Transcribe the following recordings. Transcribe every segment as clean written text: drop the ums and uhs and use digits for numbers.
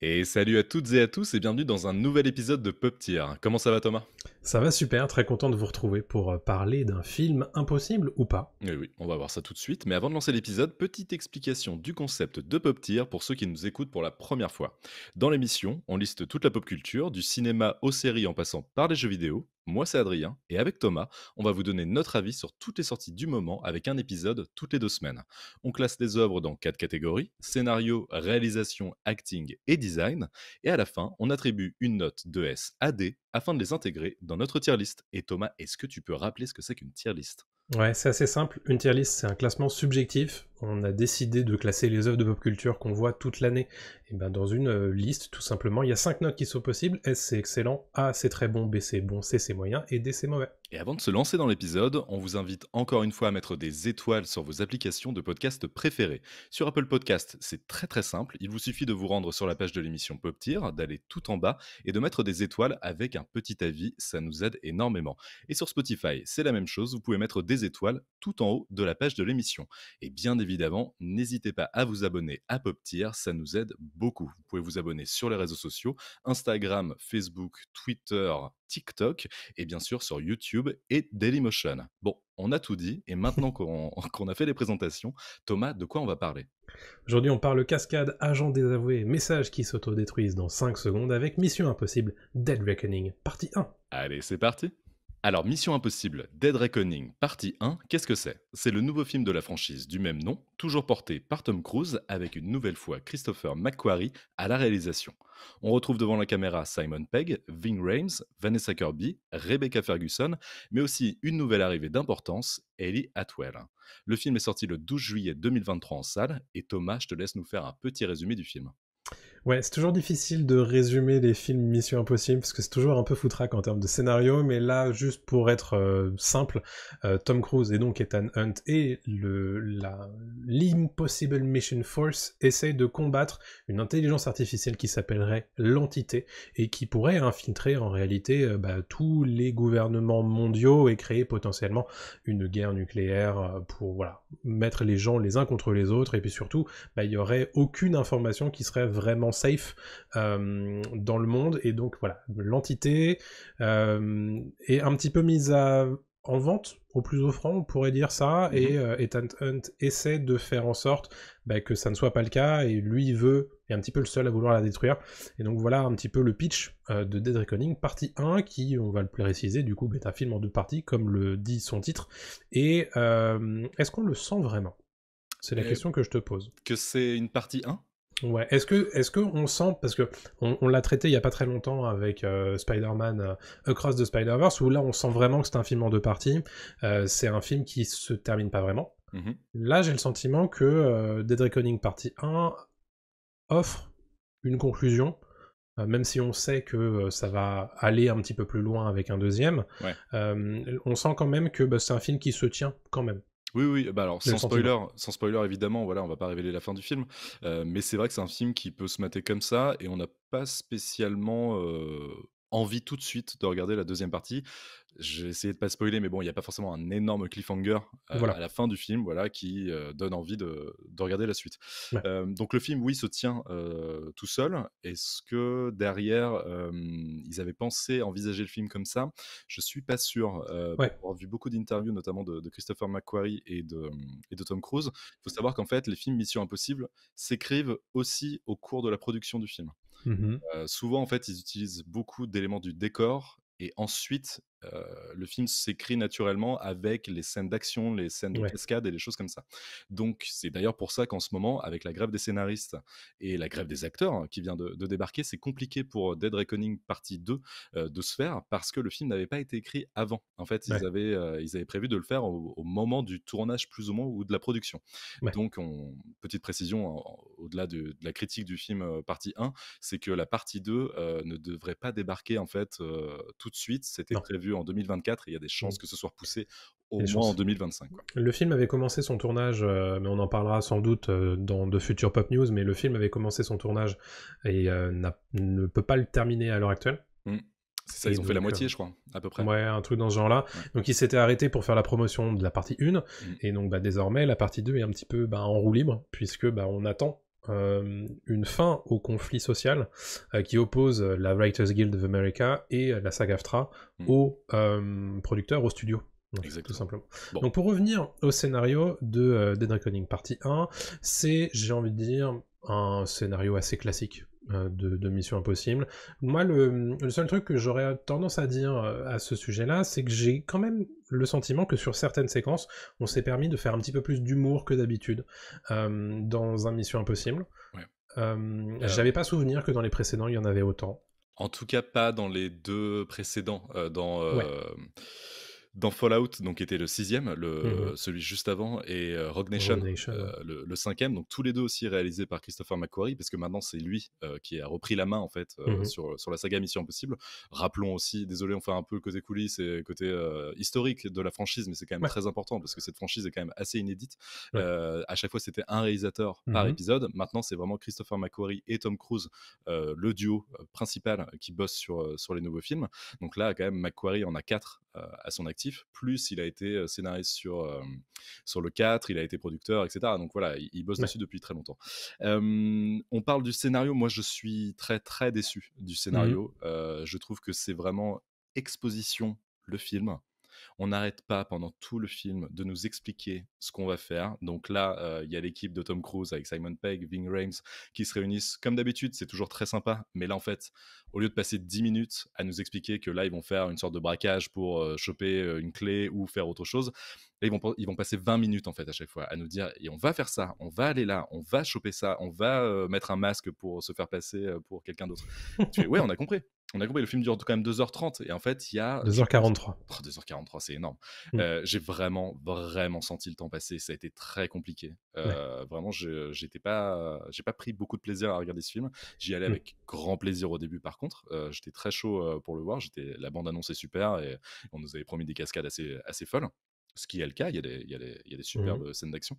Et salut à toutes et à tous et bienvenue dans un nouvel épisode de Pop Tier. Comment ça va Thomas? Ça va super, très content de vous retrouver pour parler d'un film impossible ou pas. Oui, oui, on va voir ça tout de suite, mais avant de lancer l'épisode, petite explication du concept de Pop Tier pour ceux qui nous écoutent pour la première fois. Dans l'émission, on liste toute la pop culture, du cinéma aux séries en passant par les jeux vidéo. Moi c'est Adrien, et avec Thomas, on va vous donner notre avis sur toutes les sorties du moment avec un épisode toutes les 2 semaines. On classe les œuvres dans 4 catégories, scénario, réalisation, acting et design, et à la fin, on attribue une note de S à D afin de les intégrer dans notre tier list. Et Thomas, est-ce que tu peux rappeler ce que c'est qu'une tier list? Ouais, c'est assez simple. Une tier list, c'est un classement subjectif. On a décidé de classer les œuvres de pop culture qu'on voit toute l'année et ben dans une liste, tout simplement. Il y a 5 notes qui sont possibles. S, c'est excellent. A, c'est très bon. B, c'est bon. C, c'est moyen. Et D, c'est mauvais. Et avant de se lancer dans l'épisode, on vous invite encore une fois à mettre des étoiles sur vos applications de podcast préférées. Sur Apple Podcast, c'est très très simple. Il vous suffit de vous rendre sur la page de l'émission Pop Tier, d'aller tout en bas et de mettre des étoiles avec un petit avis. Ça nous aide énormément. Et sur Spotify, c'est la même chose. Vous pouvez mettre des étoiles tout en haut de la page de l'émission. Et bien évidemment, n'hésitez pas à vous abonner à Pop Tier. Ça nous aide beaucoup. Vous pouvez vous abonner sur les réseaux sociaux, Instagram, Facebook, Twitter, TikTok et bien sûr sur YouTube et Dailymotion. Bon, on a tout dit et maintenant qu'on a fait les présentations, Thomas, de quoi on va parler? Aujourd'hui, on parle cascade, agent désavoué, messages qui s'autodétruisent dans 5 secondes avec Mission Impossible, Dead Reckoning, partie 1. Allez, c'est parti. Alors, Mission Impossible, Dead Reckoning, partie 1, qu'est-ce que c'est? C'est le nouveau film de la franchise du même nom, toujours porté par Tom Cruise, avec une nouvelle fois Christopher McQuarrie à la réalisation. On retrouve devant la caméra Simon Pegg, Ving Rhames, Vanessa Kirby, Rebecca Ferguson, mais aussi une nouvelle arrivée d'importance, Ellie Atwell. Le film est sorti le 12 juillet 2023 en salle, et Thomas, je te laisse nous faire un petit résumé du film. Ouais, c'est toujours difficile de résumer les films Mission Impossible parce que c'est toujours un peu foutraque en termes de scénario, mais là, juste pour être simple, Tom Cruise et donc Ethan Hunt et l'Impossible Mission Force essayent de combattre une intelligence artificielle qui s'appellerait l'Entité et qui pourrait infiltrer en réalité tous les gouvernements mondiaux et créer potentiellement une guerre nucléaire pour voilà, mettre les gens les uns contre les autres et puis surtout, il y aurait aucune information qui serait vraiment safe dans le monde, et donc voilà, l'entité est un petit peu mise en vente au plus offrant, on pourrait dire ça, et Ethan Hunt essaie de faire en sorte que ça ne soit pas le cas, et lui est un petit peu le seul à vouloir la détruire, et donc voilà un petit peu le pitch de Dead Reckoning, partie 1, qui, on va le préciser, du coup, est un film en 2 parties, comme le dit son titre, et est-ce qu'on le sent vraiment? C'est la question que je te pose. Que c'est une partie 1? Ouais, est-ce que on sent, parce que on l'a traité il y a pas très longtemps avec Spider-Man Across the Spider-Verse, où là on sent vraiment que c'est un film en 2 parties, c'est un film qui se termine pas vraiment. Là j'ai le sentiment que Dead Reckoning partie 1 offre une conclusion, même si on sait que ça va aller un petit peu plus loin avec un deuxième, Ouais. on sent quand même que c'est un film qui se tient quand même. Oui, oui, bah alors J'ai le sentiment. sans spoiler évidemment, voilà, on va pas révéler la fin du film, mais c'est vrai que c'est un film qui peut se mater comme ça et on n'a pas spécialement, envie tout de suite de regarder la deuxième partie. J'ai essayé de pas spoiler, mais bon, il y a pas forcément un énorme cliffhanger, à Voilà. la fin du film, voilà, qui, donne envie de regarder la suite. Ouais. Donc le film, oui, se tient, tout seul. Est-ce que derrière, ils avaient pensé envisager le film comme ça? Je suis pas sûr, Ouais. pour avoir vu beaucoup d'interviews, notamment de Christopher McQuarrie et de Tom Cruise. Il faut savoir qu'en fait, les films Mission Impossible s'écrivent aussi au cours de la production du film. Mmh. Souvent, en fait, ils utilisent beaucoup d'éléments du décor et ensuite, le film s'écrit naturellement avec les scènes d'action, les scènes de Ouais. cascade et les choses comme ça. Donc c'est d'ailleurs pour ça qu'en ce moment, avec la grève des scénaristes et la grève des acteurs, qui vient de débarquer, c'est compliqué pour Dead Reckoning partie 2, de se faire parce que le film n'avait pas été écrit avant. En fait, Ouais. ils avaient prévu de le faire au moment du tournage plus ou moins ou de la production. Ouais. Donc petite précision, au-delà de la critique du film, partie 1, c'est que la partie 2 ne devrait pas débarquer en fait tout de suite. C'était Non. prévu en 2024 et il y a des chances Mmh. que ce soit repoussé Il y a au des moins en chances. 2025. Quoi. Le film avait commencé son tournage, mais on en parlera sans doute dans de futures pop news, mais le film avait commencé son tournage et ne peut pas le terminer à l'heure actuelle. Mm. C'est ça, Et ils ont fait la donc, moitié, je crois, à peu près. ouais, un truc dans ce genre-là. Ouais. Donc il s'était arrêté pour faire la promotion de la partie 1, Mm. et donc désormais la partie 2 est un petit peu en roue libre, puisque on attend une fin au conflit social qui oppose la Writers Guild of America et la SAG-AFTRA aux producteurs, aux studios. Donc, tout simplement. Bon. Donc pour revenir au scénario de Dead Reckoning partie 1, c'est, j'ai envie de dire, un scénario assez classique de Mission Impossible. Moi, le seul truc que j'aurais tendance à dire à ce sujet-là, c'est que j'ai quand même le sentiment que sur certaines séquences, on s'est permis de faire un petit peu plus d'humour que d'habitude dans un Mission Impossible. Ouais. J'avais pas souvenir que dans les précédents, il y en avait autant. En tout cas, pas dans les 2 précédents. Dans Fallout, donc qui était le 6e, celui juste avant, et Rogue Nation, le 5e, donc tous les 2 aussi réalisés par Christopher McQuarrie, parce que maintenant c'est lui qui a repris la main en fait sur la saga Mission Impossible. Rappelons aussi, désolé on fait un peu le côté coulisses et côté historique de la franchise, mais c'est quand même très important parce que cette franchise est quand même assez inédite. À chaque fois c'était un réalisateur par épisode, maintenant c'est vraiment Christopher McQuarrie et Tom Cruise, le duo principal qui bosse sur les nouveaux films. Donc là quand même McQuarrie en a 4 à son actif, plus il a été scénariste sur le 4, il a été producteur, etc. Donc voilà, il bosse dessus depuis très longtemps. On parle du scénario, moi je suis très très déçu du scénario. Je trouve que c'est vraiment exposition le film. On n'arrête pas pendant tout le film de nous expliquer ce qu'on va faire. Donc là, il y a l'équipe de Tom Cruise avec Simon Pegg, Ving Rhames qui se réunissent. Comme d'habitude, c'est toujours très sympa. Mais là, en fait, au lieu de passer 10 minutes à nous expliquer que là, ils vont faire une sorte de braquage pour choper une clé ou faire autre chose, là, ils vont passer 20 minutes en fait à chaque fois à nous dire et on va faire ça, on va aller là, on va choper ça, on va mettre un masque pour se faire passer pour quelqu'un d'autre. Tu fais, ouais, on a compris. On a compris, le film dure quand même 2h30 et en fait il y a 2h43. 2h43, c'est énorme. J'ai vraiment senti le temps passer, ça a été très compliqué. Vraiment, j'ai pas pris beaucoup de plaisir à regarder ce film. J'y allais avec grand plaisir au début par contre. J'étais très chaud pour le voir. La bande-annonce est super et on nous avait promis des cascades assez folles. Ce qui est le cas, il y a des superbes scènes d'action.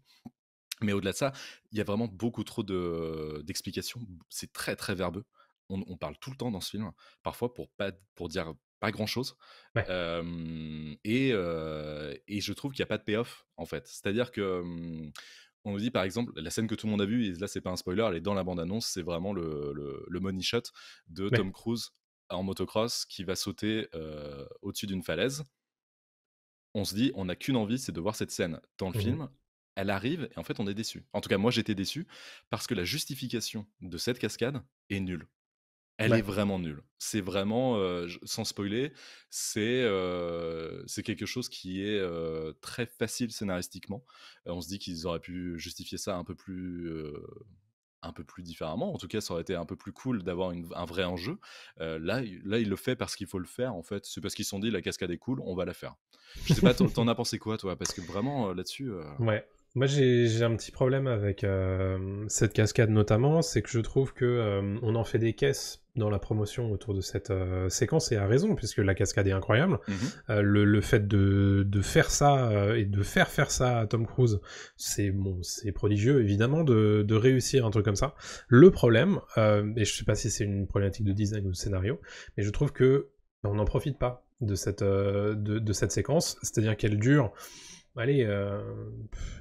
Mais au-delà de ça, il y a vraiment beaucoup trop d'explications. C'est très très verbeux. On parle tout le temps dans ce film, parfois pour dire pas grand-chose. Et je trouve qu'il n'y a pas de payoff, en fait. C'est-à-dire que on nous dit, par exemple, la scène que tout le monde a vue, et là, c'est pas un spoiler, elle est dans la bande-annonce, c'est vraiment le money shot de Tom Cruise en motocross qui va sauter au-dessus d'une falaise. On se dit, on n'a qu'une envie, c'est de voir cette scène dans le film. Elle arrive et en fait, on est déçu. En tout cas, moi, j'étais déçu parce que la justification de cette cascade est nulle. Elle est vraiment nulle. C'est vraiment, sans spoiler, c'est quelque chose qui est très facile scénaristiquement. On se dit qu'ils auraient pu justifier ça un peu plus différemment. En tout cas, ça aurait été un peu plus cool d'avoir un vrai enjeu. Là, il le fait parce qu'il faut le faire, en fait. C'est parce qu'ils se sont dit, la cascade est cool, on va la faire. Je sais pas, t'en as pensé quoi, toi? Parce que vraiment, là-dessus... Ouais. Moi, j'ai un petit problème avec cette cascade notamment, c'est que je trouve que on en fait des caisses dans la promotion autour de cette séquence, et à raison, puisque la cascade est incroyable. Le fait de faire ça et de faire ça à Tom Cruise, c'est prodigieux, évidemment, de réussir un truc comme ça. Le problème, et je sais pas si c'est une problématique de design ou de scénario, mais je trouve que on n'en profite pas de cette séquence, c'est-à-dire qu'elle dure... Allez,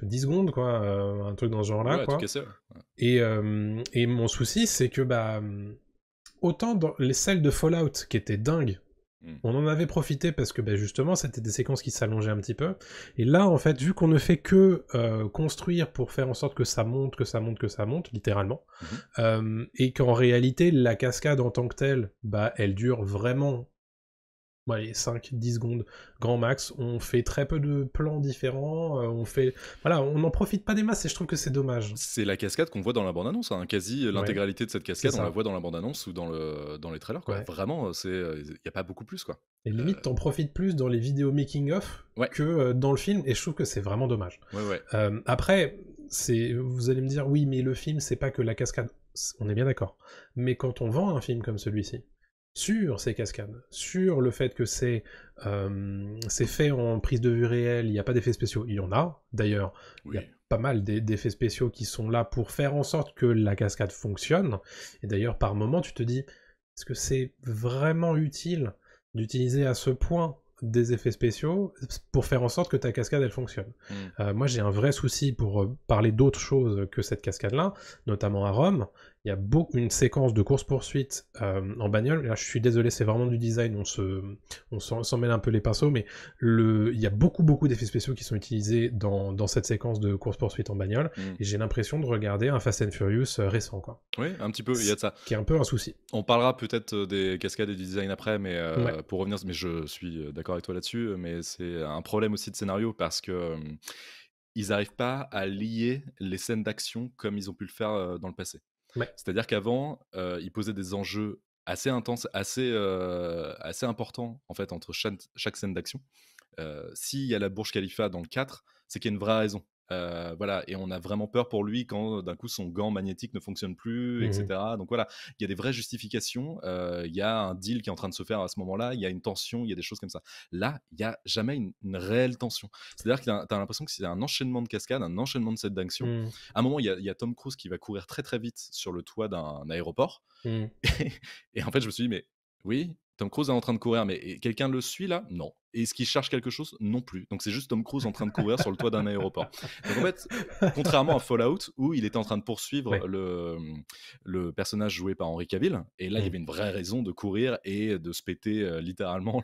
10 secondes, quoi, un truc dans ce genre-là, ouais, quoi. Tout cassé, ouais. Et mon souci, c'est que, autant dans les celles de Fallout, qui étaient dingues, on en avait profité parce que, justement, c'était des séquences qui s'allongeaient un petit peu. Et là, en fait, vu qu'on ne fait que construire pour faire en sorte que ça monte, littéralement, et qu'en réalité, la cascade en tant que telle, elle dure vraiment... Allez, 5-10 secondes, grand max, on fait très peu de plans différents, on n'en profite pas des masses et je trouve que c'est dommage. C'est la cascade qu'on voit dans la bande-annonce, hein. Quasi l'intégralité de cette cascade, on la voit dans la bande-annonce ou dans les trailers, quoi. Vraiment, il n'y a pas beaucoup plus, quoi. Et limite, t'en profites plus dans les vidéos making-of que dans le film, et je trouve que c'est vraiment dommage. Après, vous allez me dire, oui, mais le film, c'est pas que la cascade, on est bien d'accord. Mais quand on vend un film comme celui-ci, sur ces cascades, sur le fait que c'est fait en prise de vue réelle, il n'y a pas d'effets spéciaux, il y en a, d'ailleurs, il y a pas mal d'effets spéciaux qui sont là pour faire en sorte que la cascade fonctionne, et d'ailleurs, par moment, tu te dis, est-ce que c'est vraiment utile d'utiliser à ce point des effets spéciaux pour faire en sorte que ta cascade elle fonctionne. Mmh. Moi j'ai un vrai souci pour parler d'autre chose que cette cascade-là, notamment à Rome. Il y a une séquence de course-poursuite en bagnole. Là, je suis désolé, c'est vraiment du design, on s'en mêle un peu les pinceaux, mais il y a beaucoup d'effets spéciaux qui sont utilisés dans cette séquence de course-poursuite en bagnole, Mmh. et j'ai l'impression de regarder un Fast and Furious récent, quoi. Oui, un petit peu, il y a de ça. Qui est un peu un souci. On parlera peut-être des cascades et du design après, mais Ouais. pour revenir, mais je suis d'accord avec toi là-dessus, mais c'est un problème aussi de scénario parce que ils n'arrivent pas à lier les scènes d'action comme ils ont pu le faire dans le passé. Ouais. C'est-à-dire qu'avant, ils posaient des enjeux assez intenses, assez importants en fait entre chaque scène d'action. S'il y a la Burj Khalifa dans le 4, c'est qu'il y a une vraie raison. Voilà, et on a vraiment peur pour lui quand d'un coup son gant magnétique ne fonctionne plus, Mhm. etc. Donc voilà, il y a des vraies justifications. Il y a un deal qui est en train de se faire à ce moment-là. Il y a une tension, il y a des choses comme ça. Là, il n'y a jamais une réelle tension. C'est-à-dire que tu as l'impression que c'est un enchaînement de cascades, un enchaînement de scènes d'action. Mhm. À un moment, il y a Tom Cruise qui va courir très très vite sur le toit d'un aéroport. Mhm. Et en fait, je me suis dit, mais oui, Tom Cruise est en train de courir, mais quelqu'un le suit là? Non. Et est-ce qu'il cherche quelque chose? Non plus. Donc c'est juste Tom Cruise en train de courir sur le toit d'un aéroport. Donc en fait, contrairement à Fallout, où il était en train de poursuivre Ouais. le personnage joué par Henry Cavill, et là il y Mhm. avait une vraie raison de courir et de se péter littéralement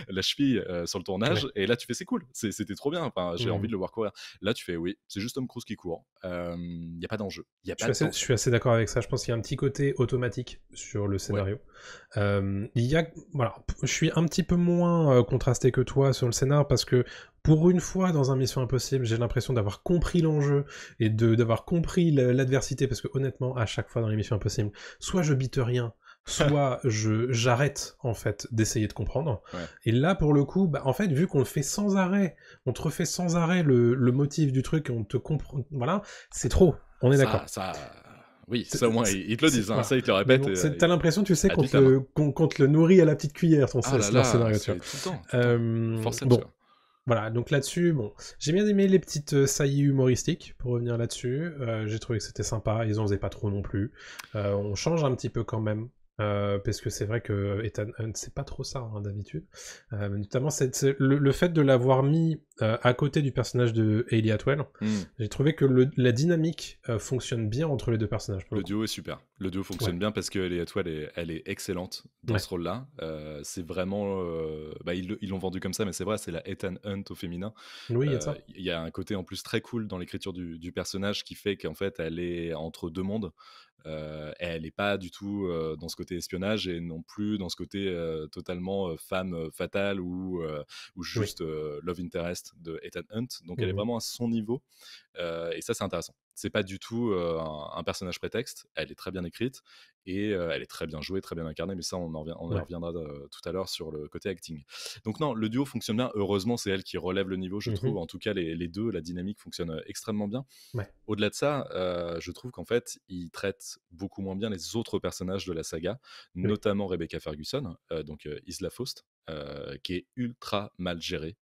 la cheville sur le tournage. Ouais. Et là tu fais, c'est cool, c'était trop bien, enfin, j'ai envie Mhm. de le voir courir. Là tu fais, oui, c'est juste Tom Cruise qui court. Il n'y a pas d'enjeu, il n'y a pas de Je tension. suis assez d'accord avec ça. Je pense qu'il y a un petit côté automatique sur le Ouais. scénario. Il y a, voilà, je suis un petit peu moins contrasté que toi sur le scénar parce que pour une fois dans un Mission Impossible, j'ai l'impression d'avoir compris l'enjeu et d'avoir compris l'adversité, parce que honnêtement, à chaque fois dans les Missions Impossibles, soit je bite rien, soit j'arrête en fait d'essayer de comprendre. Ouais. Et là, pour le coup, bah, en fait, vu qu'on le fait sans arrêt, on te refait sans arrêt le motif du truc et on te comprend, voilà, c'est trop. On est d'accord. Oui, ça au moins, ils te le disent, hein, Voilà. ça ils te le Mais répètent bon, t'as l'impression, tu sais, ad vitam, hein. qu'on te le nourrit à la petite cuillère, Ah là leur là, scénario, tu vois. c'est tout le temps, forceps, Bon, quoi. voilà, donc là-dessus, bon, j'ai bien aimé les petites saillies humoristiques, pour revenir là-dessus. J'ai trouvé que c'était sympa, ils en faisaient pas trop non plus. On change un petit peu quand même. Parce que c'est vrai que Ethan Hunt, c'est pas trop ça hein, d'habitude. Notamment le fait de l'avoir mis à côté du personnage de Hayley Atwell, Mmh. j'ai trouvé que la dynamique fonctionne bien entre les deux personnages. Pour Le le coup. duo est super. Le duo Ouais, fonctionne bien parce que Ellie Atwell elle est excellente dans ouais. ce rôle-là. C'est vraiment, bah, ils l'ont vendu comme ça, mais c'est vrai, c'est la Ethan Hunt au féminin. Oui, il y a de ça. Il y a un côté en plus très cool dans l'écriture du personnage qui fait qu'en fait, elle est entre deux mondes. Elle n'est pas du tout dans ce côté espionnage et non plus dans ce côté totalement femme fatale ou Oui. juste love interest de Ethan Hunt. Donc elle est Mhm. vraiment à son niveau. Et ça, c'est intéressant. C'est pas du tout un personnage prétexte. Elle est très bien écrite et elle est très bien jouée, très bien incarnée. Mais ça, on y Ouais. reviendra tout à l'heure sur le côté acting. Donc non, le duo fonctionne bien. Heureusement, c'est elle qui relève le niveau, je trouve. Mhm. En tout cas, les deux, la dynamique fonctionne extrêmement bien. Ouais. Au-delà de ça, je trouve qu'en fait, ils traitent beaucoup moins bien les autres personnages de la saga, Oui. notamment Rebecca Ferguson, donc Isla Faust, qui est ultra mal gérée.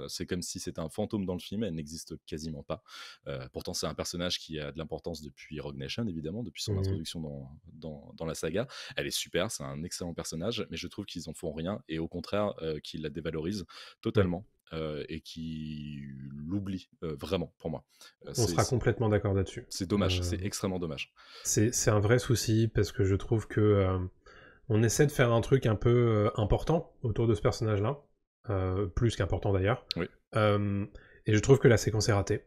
C'est comme si c'était un fantôme dans le film, elle n'existe quasiment pas. Pourtant, c'est un personnage qui a de l'importance depuis Rogue Nation, évidemment, depuis son Mhm. introduction dans la saga. Elle est super, c'est un excellent personnage, mais je trouve qu'ils en font rien et au contraire, qu'ils la dévalorisent Ouais. totalement. Et qui l'oublient vraiment pour moi. On sera complètement d'accord là-dessus. C'est dommage, c'est extrêmement dommage. C'est un vrai souci parce que je trouve que on essaie de faire un truc un peu important autour de ce personnage-là, plus qu'important d'ailleurs. Oui. Euh, et je trouve que la séquence est ratée.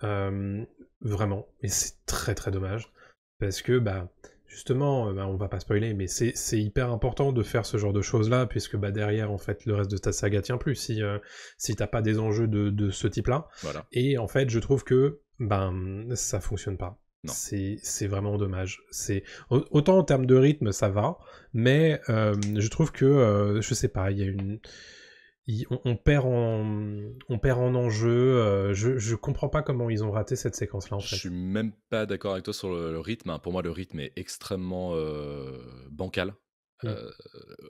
Euh, Vraiment. Et c'est très très dommage. Parce que, bah, justement, bah, on va pas spoiler, mais c'est hyper important de faire ce genre de choses-là, puisque bah, derrière, en fait, le reste de ta saga tient plus si t'as pas des enjeux de ce type-là. Voilà. Et en fait, je trouve que ben ça fonctionne pas. Non. C'est vraiment dommage. Autant en termes de rythme, ça va, mais je trouve que, je sais pas, il y a une on perd en enjeu. Je comprends pas comment ils ont raté cette séquence-là en Je suis fait. même pas d'accord avec toi sur le rythme, hein. Pour moi, le rythme est extrêmement bancal. Mm.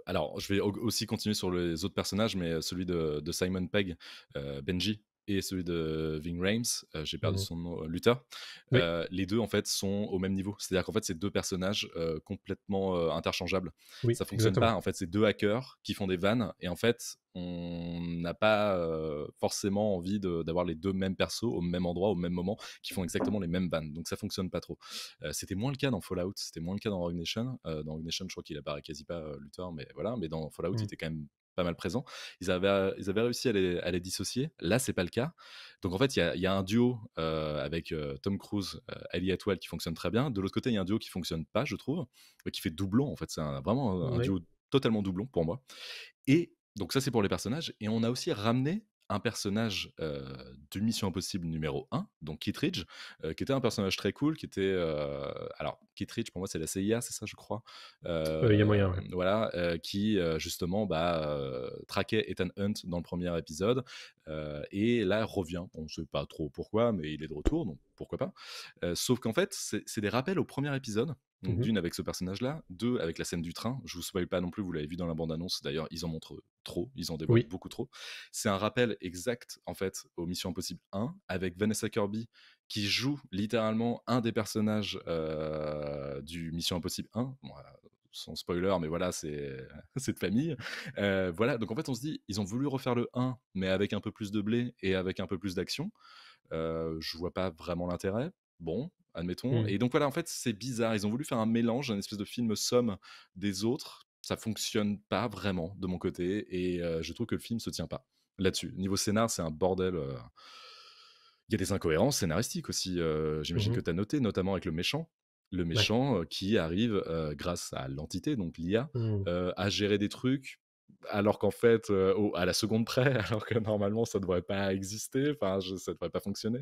Alors, je vais aussi continuer sur les autres personnages, mais celui de Simon Pegg, Benji. et celui de Ving Rhames, j'ai perdu Mhm. son nom, Luther, Oui, les 2 en fait sont au même niveau. C'est-à-dire qu'en fait, c'est 2 personnages, complètement, interchangeables. oui, Ça fonctionne exactement. pas, en fait, c'est 2 hackers qui font des vannes et en fait, on n'a pas, forcément envie d'avoir les 2 mêmes persos au même endroit, au même moment, qui font exactement les mêmes vannes. Donc ça fonctionne pas trop. C'était moins le cas dans Fallout, c'était moins le cas dans Rogue Nation. Dans Rogue Nation, je crois qu'il apparaît quasi pas, Luther, mais voilà, mais dans Fallout, il Mhm. était quand même pas mal présent. Ils avaient réussi à les dissocier. Là, c'est pas le cas. Donc en fait, il y a un duo avec Tom Cruise, Ali Atwell qui fonctionne très bien. De l'autre côté, il y a un duo qui fonctionne pas, je trouve, qui fait doublon. En fait, c'est vraiment un Oui. duo totalement doublon pour moi. Et donc ça, c'est pour les personnages. Et on a aussi ramené un personnage de Mission Impossible numéro 1, donc Kittredge, qui était un personnage très cool, qui était... alors, Kittredge, pour moi, c'est la CIA, c'est ça, je crois. Il y a moyen, ouais. Voilà, qui, justement, traquait Ethan Hunt dans le premier épisode. Et là, revient. On ne sait pas trop pourquoi, mais il est de retour, donc pourquoi pas. Sauf qu'en fait, c'est des rappels au premier épisode. Donc Mhm. d'une avec ce personnage-là, deux avec la scène du train. Je vous spoil pas non plus, vous l'avez vu dans la bande-annonce. D'ailleurs, ils en montrent trop, ils en dévoilent Oui. beaucoup trop. C'est un rappel exact en fait aux Mission Impossible 1 avec Vanessa Kirby qui joue littéralement un des personnages du Mission Impossible 1. Bon, sans spoiler, mais voilà, c'est de famille. Voilà, donc en fait, on se dit, ils ont voulu refaire le 1, mais avec un peu plus de blé et avec un peu plus d'action. Je vois pas vraiment l'intérêt. Bon, admettons. Mhm. Et donc voilà, en fait, c'est bizarre. Ils ont voulu faire un mélange, une espèce de film somme des autres. Ça fonctionne pas vraiment de mon côté. Et je trouve que le film se tient pas là-dessus. Niveau scénar, c'est un bordel. Il y a des incohérences scénaristiques aussi. J'imagine que Mhm. tu as noté, notamment avec le méchant. Le Ouais. méchant qui arrive, grâce à l'entité, donc l'IA, Mhm. à gérer des trucs alors qu'en fait, à la seconde près, alors que normalement ça devrait pas exister, enfin, ça devrait pas fonctionner.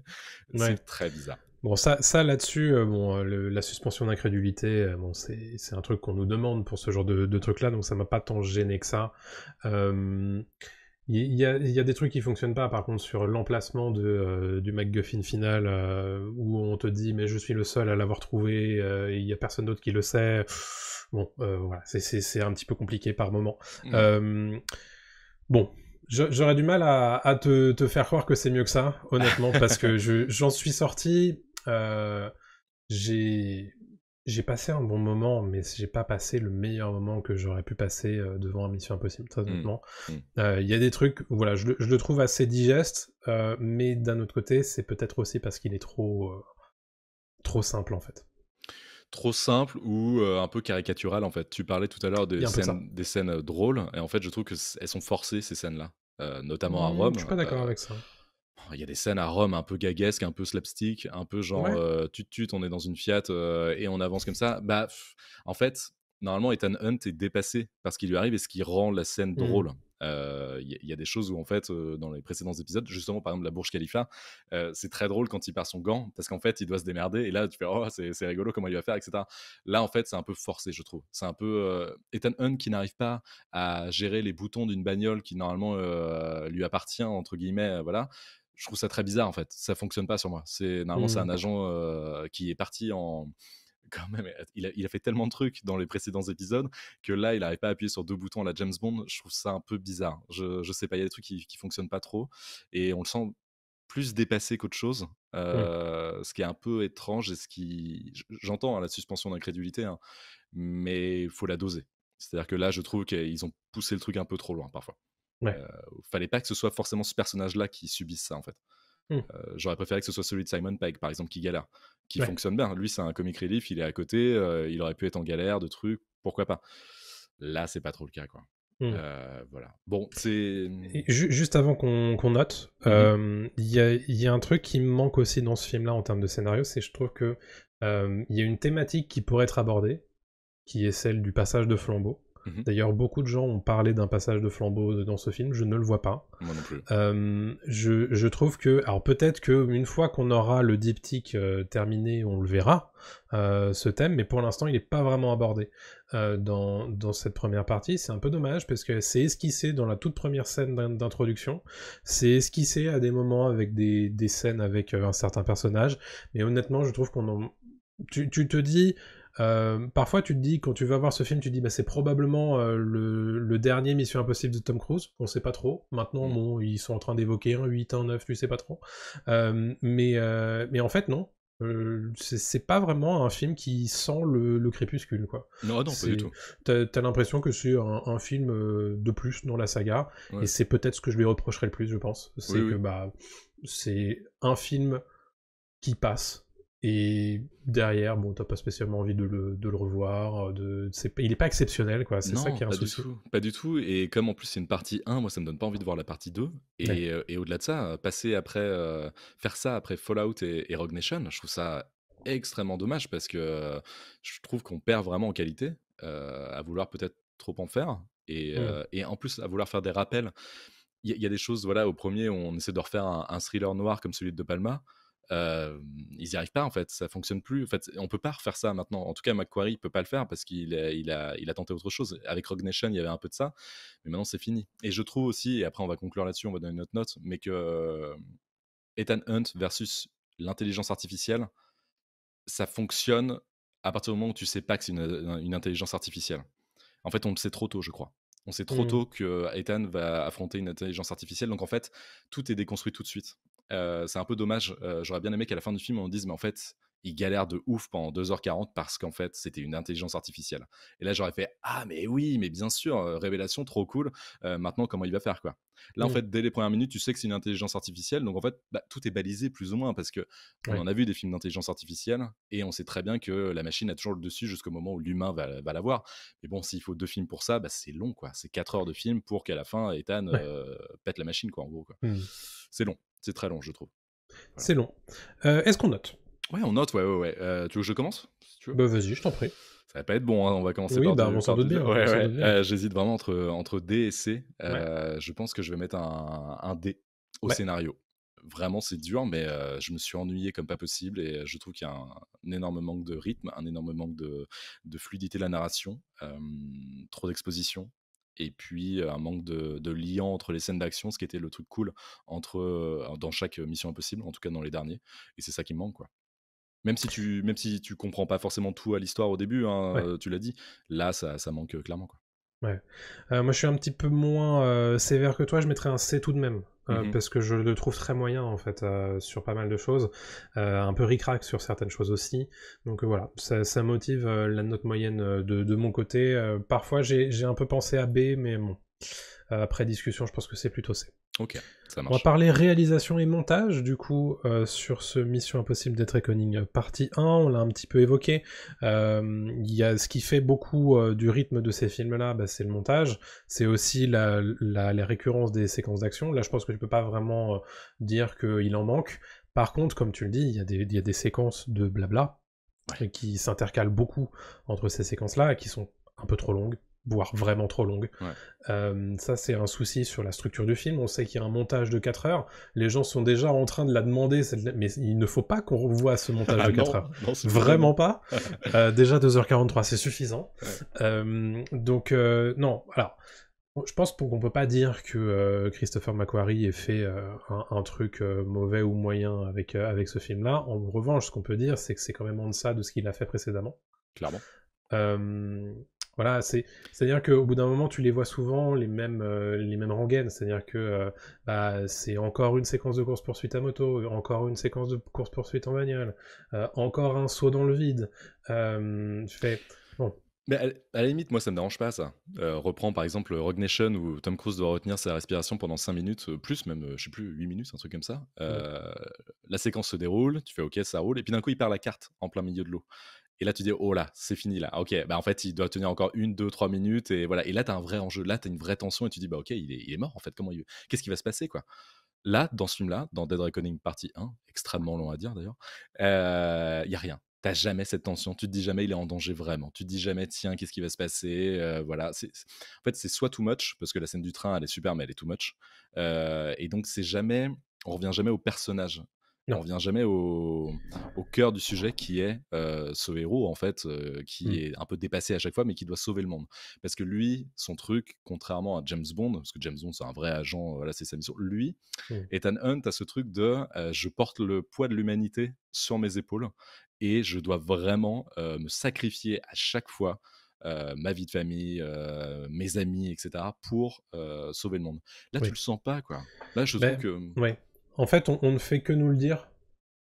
Ouais. C'est très bizarre. Bon, ça là-dessus, bon, la suspension d'incrédulité, bon, c'est un truc qu'on nous demande pour ce genre de truc-là, donc ça m'a pas tant gêné que ça. Il y a des trucs qui fonctionnent pas, par contre, sur l'emplacement du MacGuffin final, où on te dit, mais je suis le seul à l'avoir trouvé, et il y a personne d'autre qui le sait. Bon, voilà, c'est un petit peu compliqué par moment. Mmh. Euh, bon, j'aurais du mal à te faire croire que c'est mieux que ça, honnêtement, parce que j'en suis sorti. J'ai j'ai passé un bon moment, mais j'ai pas passé le meilleur moment que j'aurais pu passer devant un Mission Impossible, très Mmh. honnêtement. Mmh. Il y a des trucs, voilà, je le trouve assez digeste, mais d'un autre côté, c'est peut-être aussi parce qu'il est trop simple en fait. Trop simple ou un peu caricatural, en fait. Tu parlais tout à l'heure Il y a un peu de ça. des scènes, drôles et en fait, je trouve que elles sont forcées ces scènes-là, notamment à Je suis Rome. pas d'accord avec ça. Il y a des scènes à Rome un peu gaguesques, un peu slapstick, un peu genre, Ouais. tut on est dans une Fiat, et on avance comme ça. En fait, normalement, Ethan Hunt est dépassé par ce qui lui arrive et ce qui rend la scène Hmm. drôle. Il y a des choses où, en fait, dans les précédents épisodes, justement, par exemple, la Burj Khalifa, c'est très drôle quand il perd son gant parce qu'en fait, il doit se démerder et là, tu fais: «Oh, c'est rigolo, comment il va faire?» et cetera. Là, en fait, c'est un peu forcé, je trouve. C'est un peu, Ethan Hunt qui n'arrive pas à gérer les boutons d'une bagnole qui, normalement, lui «appartient» entre guillemets, voilà. Je trouve ça très bizarre en fait. Ça fonctionne pas sur moi. Normalement c'est un Hmm. agent qui est parti en quand même. Il a fait tellement de trucs dans les précédents épisodes que là il n'arrive pas à appuyer sur deux boutons à la James Bond. Je trouve ça un peu bizarre. Je sais pas. Il y a des trucs qui fonctionnent pas trop et on le sent plus dépassé qu'autre chose. Hmm. Ce qui est un peu étrange et j'entends hein, la suspension d'incrédulité, hein, mais il faut la doser. C'est-à-dire que là, je trouve qu'ils ont poussé le truc un peu trop loin parfois. Ouais. Fallait pas que ce soit forcément ce personnage-là qui subisse ça en fait. Hmm. J'aurais préféré que ce soit celui de Simon Pegg, par exemple, qui galère, qui Ouais. fonctionne bien. Lui, c'est un comic relief, il est à côté, il aurait pu être en galère de trucs, pourquoi pas. Là, c'est pas trop le cas, quoi. Hmm. Voilà. Bon, c'est. Et juste avant qu'on note, Mhm. il y a un truc qui me manque aussi dans ce film-là en termes de scénario, c'est je trouve que il y a une thématique qui pourrait être abordée, qui est celle du passage de flambeau. Mhm. D'ailleurs, beaucoup de gens ont parlé d'un passage de flambeau dans ce film, je ne le vois pas. Moi non plus. Je trouve que, alors peut-être qu'une fois qu'on aura le diptyque terminé, on le verra, ce thème, mais pour l'instant, il n'est pas vraiment abordé dans cette première partie. C'est un peu dommage, parce que c'est esquissé dans la toute première scène d'introduction, c'est esquissé à des moments avec des scènes avec un certain personnage, mais honnêtement, je trouve tu te dis, Parfois, tu te dis, quand tu vas voir ce film, tu te dis, bah, c'est probablement le dernier Mission Impossible de Tom Cruise. On sait pas trop. Maintenant, Mmh. bon, ils sont en train d'évoquer un 8, un 9, tu sais pas trop. Mais en fait, non. C'est pas vraiment un film qui sent le crépuscule, quoi. Non, non, pas du C'est, tout. t'as l'impression que c'est un film de plus dans la saga, et Ouais. c'est peut-être ce que je lui reprocherais le plus, je pense. Oui, C'est que, oui. bah, c'est un film qui passe. Et derrière, bon, t'as pas spécialement envie de le revoir. Il est pas exceptionnel, quoi. C'est ça Non, qui est un pas du souci. tout, pas du tout et comme en plus c'est une partie 1, moi ça me donne pas envie de voir la partie 2 Ouais. et au-delà de ça, passer après, faire ça après Fallout et Rogue Nation, je trouve ça extrêmement dommage parce que, je trouve qu'on perd vraiment en qualité, à vouloir peut-être trop en faire Mm. et en plus à vouloir faire des rappels. Il y a des choses, voilà, au premier on essaie de refaire un thriller noir comme celui de De Palma, ils y arrivent pas en fait, ça fonctionne plus. En fait, on peut pas refaire ça maintenant. En tout cas, McQuarrie peut pas le faire parce qu'il a tenté autre chose. Avec Rogue Nation, il y avait un peu de ça, mais maintenant c'est fini. Et je trouve aussi, et après on va conclure là-dessus, on va donner notre note, mais que Ethan Hunt versus l'intelligence artificielle, ça fonctionne à partir du moment où tu sais pas que c'est une intelligence artificielle. En fait, on le sait trop tôt, je crois. On sait trop Mm. tôt que Ethan va affronter une intelligence artificielle, donc en fait, tout est déconstruit tout de suite. C'est un peu dommage, j'aurais bien aimé qu'à la fin du film, on dise: «Mais en fait, il galère de ouf pendant 2h40 parce qu'en fait, c'était une intelligence artificielle» et là, j'aurais fait: «Ah mais oui, mais bien sûr, révélation trop cool, maintenant comment il va faire, quoi?» Là, en Mm. fait, dès les premières minutes, tu sais que c'est une intelligence artificielle, donc en fait, bah, tout est balisé plus ou moins parce que on Ouais. en a vu des films d'intelligence artificielle et on sait très bien que la machine a toujours le dessus jusqu'au moment où l'humain va l'avoir. Mais bon, s'il faut 2 films pour ça, bah, c'est long, quoi. C'est 4 heures de film pour qu'à la fin, Ethan, Ouais. pète la machine, quoi, en gros, quoi. Mm. C'est long, c'est très long, je trouve. Voilà. C'est long. Est-ce qu'on note? Ouais, on note, ouais, ouais, ouais. Tu veux que je commence? Si tu veux? Bah, vas-y, je t'en prie. Ça va pas être bon, hein, on va commencer Oui, par bah, du on s'en par doute du bien, ouais, on s'en ouais, doute bien. j'hésite vraiment entre D et C. Ouais. Je pense que je vais mettre un D au Ouais. scénario. Vraiment, c'est dur, mais je me suis ennuyé comme pas possible et je trouve qu'il y a un énorme manque de rythme, un énorme manque de fluidité de la narration, trop d'exposition et puis, un manque de liant entre les scènes d'action, ce qui était le truc cool dans chaque Mission Impossible, en tout cas dans les derniers et c'est ça qui me manque, quoi. Même si tu comprends pas forcément tout à l'histoire au début, hein, Ouais. tu l'as dit, là ça manque, clairement, quoi. Ouais. Moi, je suis un petit peu moins sévère que toi. Je mettrais un C tout de même. Mmh. Parce que je le trouve très moyen, en fait, sur pas mal de choses. Un peu ric-rac sur certaines choses aussi. Donc voilà, ça motive la note moyenne de mon côté. Parfois, j'ai un peu pensé à B, mais bon. Après discussion, je pense que c'est plutôt C. OK, ça On va marche. parler réalisation et montage, du coup, sur ce Mission Impossible Dead Reckoning partie 1, on l'a un petit peu évoqué. Il y a ce qui fait beaucoup du rythme de ces films-là, bah, c'est le montage. C'est aussi la récurrence des séquences d'action. Là, je pense que tu peux pas vraiment dire qu'il en manque. Par contre, comme tu le dis, il y a des séquences de blabla Ouais, qui s'intercalent beaucoup entre ces séquences-là et qui sont un peu trop longues, voire vraiment trop longues. ouais. Ça, c'est un souci sur la structure du film. On sait qu'il y a un montage de 4 heures. Les gens sont déjà en train de la demander, mais il ne faut pas qu'on revoie ce montage Ah de 4 non, heures. non, s'il te plaît, Vraiment non. pas. Déjà 2h43, c'est suffisant. Ouais, Donc, non. Alors, je pense qu'on peut pas dire que Christopher McQuarrie ait fait un truc mauvais ou moyen avec ce film-là. En revanche, ce qu'on peut dire, c'est que c'est quand même en deçà de ce qu'il a fait précédemment. clairement. Euh, voilà, c'est-à-dire qu'au bout d'un moment, tu les vois souvent les mêmes rengaines. C'est-à-dire que bah, c'est encore une séquence de course-poursuite à moto, encore une séquence de course-poursuite en bagnole, encore un saut dans le vide. Je fais bon, Mais à la limite, moi, ça me dérange pas ça. Reprends par exemple Rogue Nation où Tom Cruise doit retenir sa respiration pendant 5 minutes, plus même, je sais plus, 8 minutes, un truc comme ça. mm, La séquence se déroule, tu fais: «OK, ça roule» et puis d'un coup, il perd la carte en plein milieu de l'eau et là, tu dis: «Oh là, c'est fini là. OK, bah, en fait, il doit tenir encore 1, 2, 3 minutes» et voilà et là, tu as un vrai enjeu. Là, tu as une vraie tension et tu dis: «Bah, OK, il est mort en fait. Qu'est-ce qui va se passer, quoi?» Là, dans ce film-là, dans Dead Reckoning partie 1, extrêmement long à dire d'ailleurs, il y a rien. T'as jamais cette tension. Tu te dis jamais: «Il est en danger vraiment». Tu te dis jamais: «Tiens, qu'est-ce qui va se passer?» Voilà, en fait, c'est soit too much parce que la scène du train, elle est super, mais elle est too much, et donc c'est jamais on revient jamais au personnage. Non. On revient jamais au cœur du sujet qui est, ce héros en fait, qui Mmh. est un peu dépassé à chaque fois, mais qui doit sauver le monde. Parce que lui, son truc, contrairement à James Bond, parce que James Bond, c'est un vrai agent, voilà, c'est sa mission. Lui, Mmh. Ethan Hunt a ce truc de, je porte le poids de l'humanité sur mes épaules et je dois vraiment, me sacrifier à chaque fois, ma vie de famille, mes amis et cetera pour, sauver le monde. Là, tu Oui. le sens pas, quoi. Là, je trouve Beh, que ouais. En fait, on ne fait que nous le dire.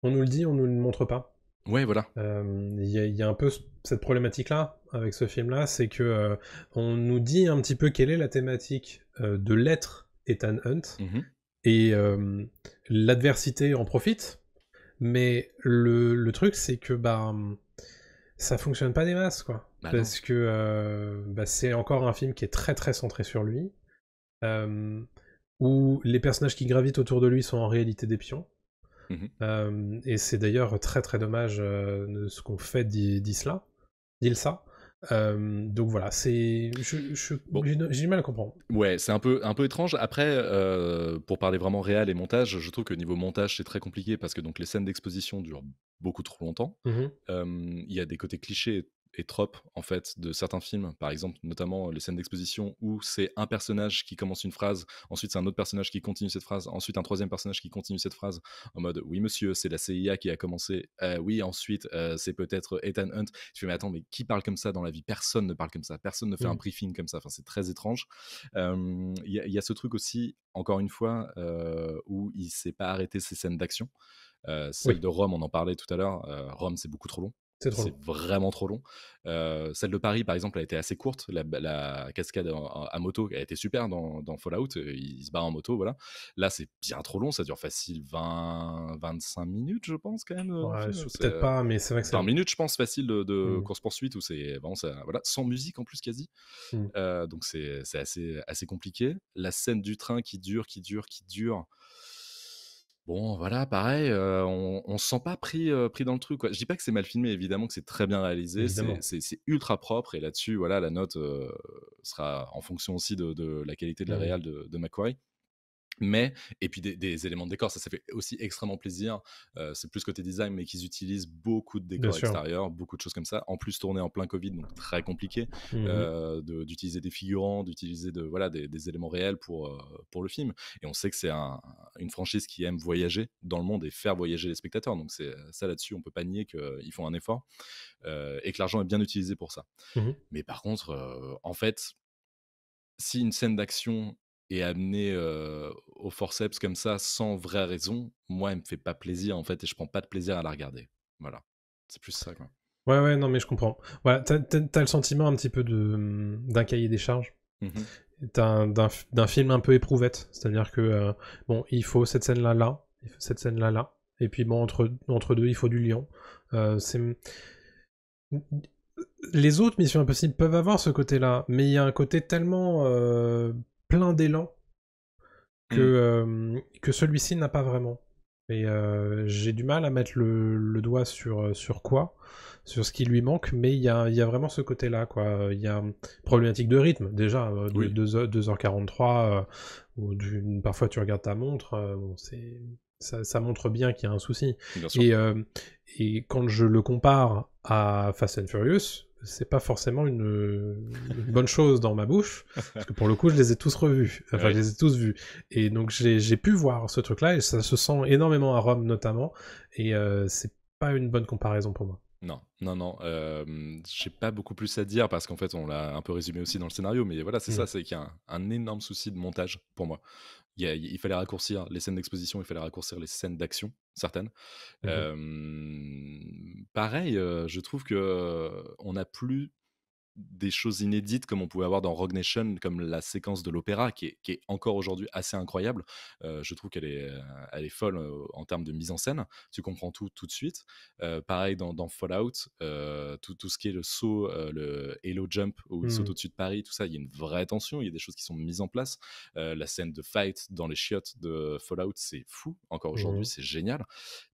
On nous le dit, on nous le montre pas. ouais, voilà. Il y a un peu cette problématique-là, avec ce film-là, c'est que on nous dit un petit peu quelle est la thématique de l'être Ethan Hunt, Mmh. et l'adversité en profite, mais le truc, c'est que ça fonctionne pas des masses, quoi. Bah, non. Parce que c'est encore un film qui est très très centré sur lui, euh, où les personnages qui gravitent autour de lui sont en réalité des pions. Mmh. Et c'est d'ailleurs très très dommage de ce qu'on fait d'Ilsa. Donc voilà, Bon, j'ai du mal à comprendre. ouais, c'est un peu étrange. Après, pour parler vraiment réal et montage, je trouve que niveau montage, c'est très compliqué parce que donc les scènes d'exposition durent beaucoup trop longtemps. Mhm. Il y a des côtés clichés et tropes, en fait, de certains films. Par exemple, notamment les scènes d'exposition où c'est un personnage qui commence une phrase, ensuite c'est un autre personnage qui continue cette phrase, ensuite un troisième personnage qui continue cette phrase en mode oui monsieur, c'est la CIA qui a commencé. Oui, ensuite c'est peut-être Ethan Hunt. Je fais mais attends, mais qui parle comme ça dans la vie? Personne ne parle comme ça. Personne ne fait un Mhm. briefing comme ça. Enfin, c'est très étrange. Il y a ce truc aussi, encore une fois, où il s'est pas arrêté ses scènes d'action. Celle Oui, de Rome, on en parlait tout à l'heure. Rome, c'est beaucoup trop long. c'est trop C'est long. vraiment trop long. Celle de Paris, par exemple, a été assez courte. La cascade à moto a été super dans Fallout. Il se barre en moto, voilà. Là, c'est bien trop long. Ça dure facile 20-25 minutes, je pense, quand même, dans le Ouais, film. C'est peut-être pas, mais c'est vrai que c'est 20 long. minutes, je pense, facile de Mhm. course-poursuite où c'est vraiment ça, voilà, sans musique en plus quasi. Mhm. Donc c'est assez compliqué. La scène du train qui dure, qui dure, qui dure. Bon, voilà, pareil, on se sent pas pris dans le truc, quoi. Je dis pas que c'est mal filmé, évidemment que c'est très bien réalisé, c'est Évidemment. c'est c'est ultra propre et là-dessus, voilà, la note, sera en fonction aussi de la qualité de la Mhm. réal de Macquarie. Mais et puis des éléments de décor, ça fait aussi extrêmement plaisir. C'est plus côté design, mais qu'ils utilisent beaucoup de Bien décors sûr. extérieurs, beaucoup de choses comme ça. En plus, tourné en plein Covid, donc très compliqué, Mhm. d'utiliser des figurants, d'utiliser voilà, des éléments réels pour le film. Et on sait que c'est une franchise qui aime voyager dans le monde et faire voyager les spectateurs. Donc c'est ça là-dessus, on peut pas nier qu'ils font un effort, et que l'argent est bien utilisé pour ça. Mhm. Mais par contre, en fait, si une scène d'action est amenée, au forceps comme ça, sans vraie raison, moi, elle me fait pas plaisir, en fait, et je prends pas de plaisir à la regarder. Voilà. C'est plus ça, quoi. Ouais, ouais, non, mais je comprends. Voilà, t'as le sentiment un petit peu d'un cahier des charges. Mmh. D'un film un peu éprouvette. C'est-à-dire que, bon, il faut cette scène-là là, il faut cette scène-là là, et puis bon, entre deux, il faut du lion. C'est... Les autres Missions Impossibles peuvent avoir ce côté-là, mais il y a un côté tellement plein d'élan Mmh. que celui-ci n'a pas vraiment. Et j'ai du mal à mettre le doigt sur quoi, sur ce qui lui manque, mais il y a vraiment ce côté-là, quoi. Il y a une problématique de rythme, déjà, de Oui, 2h43, où parfois tu regardes ta montre, bon, ça montre bien qu'il y a un souci. bien sûr. Et quand je le compare à Fast and Furious, c'est pas forcément une bonne chose dans ma bouche, parce que pour le coup, je les ai tous revus. Enfin, je Oui. les ai tous vus. Et donc, j'ai pu voir ce truc-là, et ça se sent énormément à Rome, notamment. Et c'est pas une bonne comparaison pour moi. Non, non, non, j'ai pas beaucoup plus à dire parce qu'en fait, on l'a un peu résumé aussi dans le scénario, mais voilà, c'est Mm. ça, c'est qu'il y a un énorme souci de montage pour moi. Il fallait raccourcir les scènes d'exposition, il fallait raccourcir les scènes d'action, certaines. Mhm. Pareil, je trouve que, on n'a plus des choses inédites comme on pouvait avoir dans Rogue Nation, comme la séquence de l'opéra qui est encore aujourd'hui assez incroyable. Je trouve qu'elle est folle, en termes de mise en scène. Tu comprends tout de suite. Pareil dans Fallout, tout ce qui est le saut, le Halo Jump où il saute Mm. au-dessus de Paris, tout ça, il y a une vraie tension, il y a des choses qui sont mises en place. La scène de fight dans les chiottes de Fallout, c'est fou. Encore aujourd'hui, Mhm. c'est génial.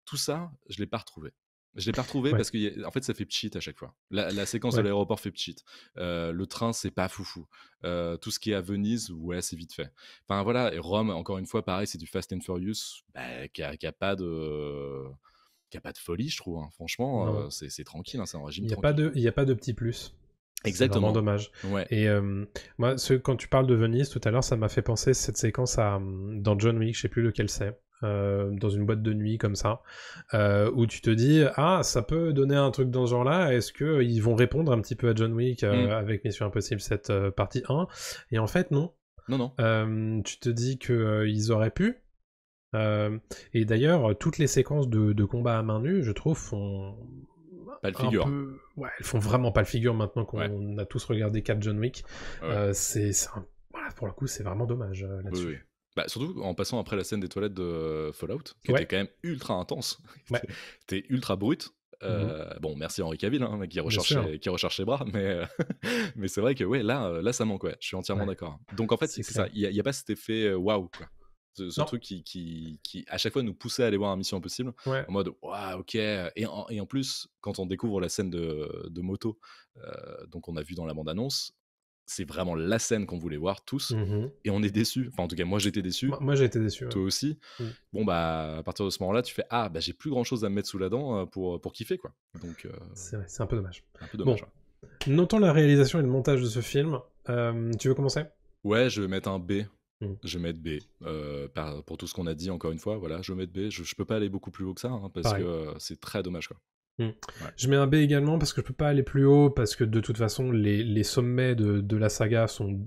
Tout ça, je l'ai pas retrouvé. Je l'ai pas retrouvé Ouais. parce qu'en fait, ça fait pchit à chaque fois. La séquence de Ouais. l'aéroport fait pchit. Le train, c'est pas foufou. Tout ce qui est à Venise, ouais, c'est vite fait. Enfin voilà, et Rome, encore une fois, pareil, c'est du Fast and Furious, bah, qui a pas de folie, je trouve, hein. Franchement, Non. c'est tranquille, hein, c'est un régime Il n'y a pas tranquille. il y a pas de petit plus. C'est vraiment Exactement. dommage. Ouais. Et moi, quand tu parles de Venise tout à l'heure, ça m'a fait penser cette séquence dans John Wick, je sais plus lequel c'est, dans une boîte de nuit comme ça, où tu te dis ah ça peut donner un truc dans ce genre-là. Est-ce que ils vont répondre un petit peu à John Wick Mmh. avec Mission Impossible cette partie 1? Et en fait non. Non, non. Tu te dis que ils auraient pu. Et d'ailleurs, toutes les séquences de combat à main nue, je trouve, font Pas le un figure. peu... Ouais, elles font vraiment pas le figure maintenant Ouais. qu'on a tous regardé 4 John Wick. Ouais, ouais. Voilà, pour le coup, c'est vraiment dommage Oui, oui. là-dessus. Bah, surtout en passant après la scène des toilettes de Fallout, qui était Ouais, quand même ultra intense. ouais. C'était ultra brut. Mhm. Bon, merci Henri Cavill, hein, Bien sûr, qui recherche ses bras, mais, mais c'est vrai que ouais, là, ça manque, ouais. Je suis entièrement ouais, d'accord. Donc en fait, c'est c'est ça. clair. Il y a pas cet effet waouh, quoi. Ce Non, truc qui, à chaque fois, nous poussait à aller voir un Mission Impossible ouais. en mode waouh, ok. Et en plus, quand on découvre la scène de moto, donc on a vu dans la bande-annonce, c'est vraiment la scène qu'on voulait voir tous, Mhm. et on est déçu. Enfin, en tout cas, moi j'étais déçu, Moi, j'ai été déçu. Ouais. toi aussi. Mm. Bon, bah, à partir de ce moment-là, tu fais ah, bah, j'ai plus grand chose à me mettre sous la dent pour kiffer, quoi. Donc, C'est vrai, c'est un peu dommage. un peu dommage, Bon, ouais. notons la réalisation et le montage de ce film. Tu veux commencer? Ouais, je vais mettre un B. Mm. Je vais mettre B. Pour tout ce qu'on a dit, encore une fois, voilà, je vais mettre B. Je peux pas aller beaucoup plus haut que ça, hein, parce que Pareil. c'est très dommage, quoi. Mm. Ouais. Je mets un B également parce que je peux pas aller plus haut, parce que de toute façon les sommets de la saga sont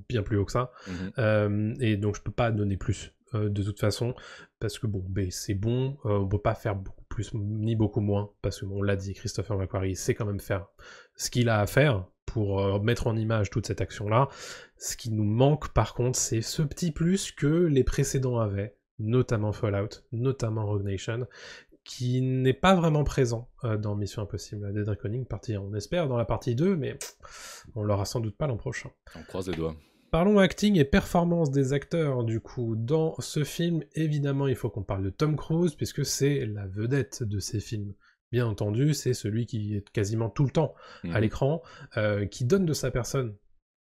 bien plus hauts que ça. Mhm. Et donc je peux pas donner plus de toute façon, parce que bon, B c'est bon, on peut pas faire beaucoup plus ni beaucoup moins, parce que bon, on l'a dit, Christopher McQuarrie sait quand même faire ce qu'il a à faire pour mettre en image toute cette action-là. Ce qui nous manque par contre, c'est ce petit plus que les précédents avaient, notamment Fallout, notamment Rogue Nation, qui n'est pas vraiment présent dans Mission Impossible Dead Reckoning, on espère dans la partie 2, mais on l'aura sans doute pas l'an prochain. On croise les doigts. Parlons acting et performance des acteurs, du coup. Dans ce film, évidemment, il faut qu'on parle de Tom Cruise, puisque c'est la vedette de ces films. Bien entendu, c'est celui qui est quasiment tout le temps à Mhm. l'écran, qui donne de sa personne,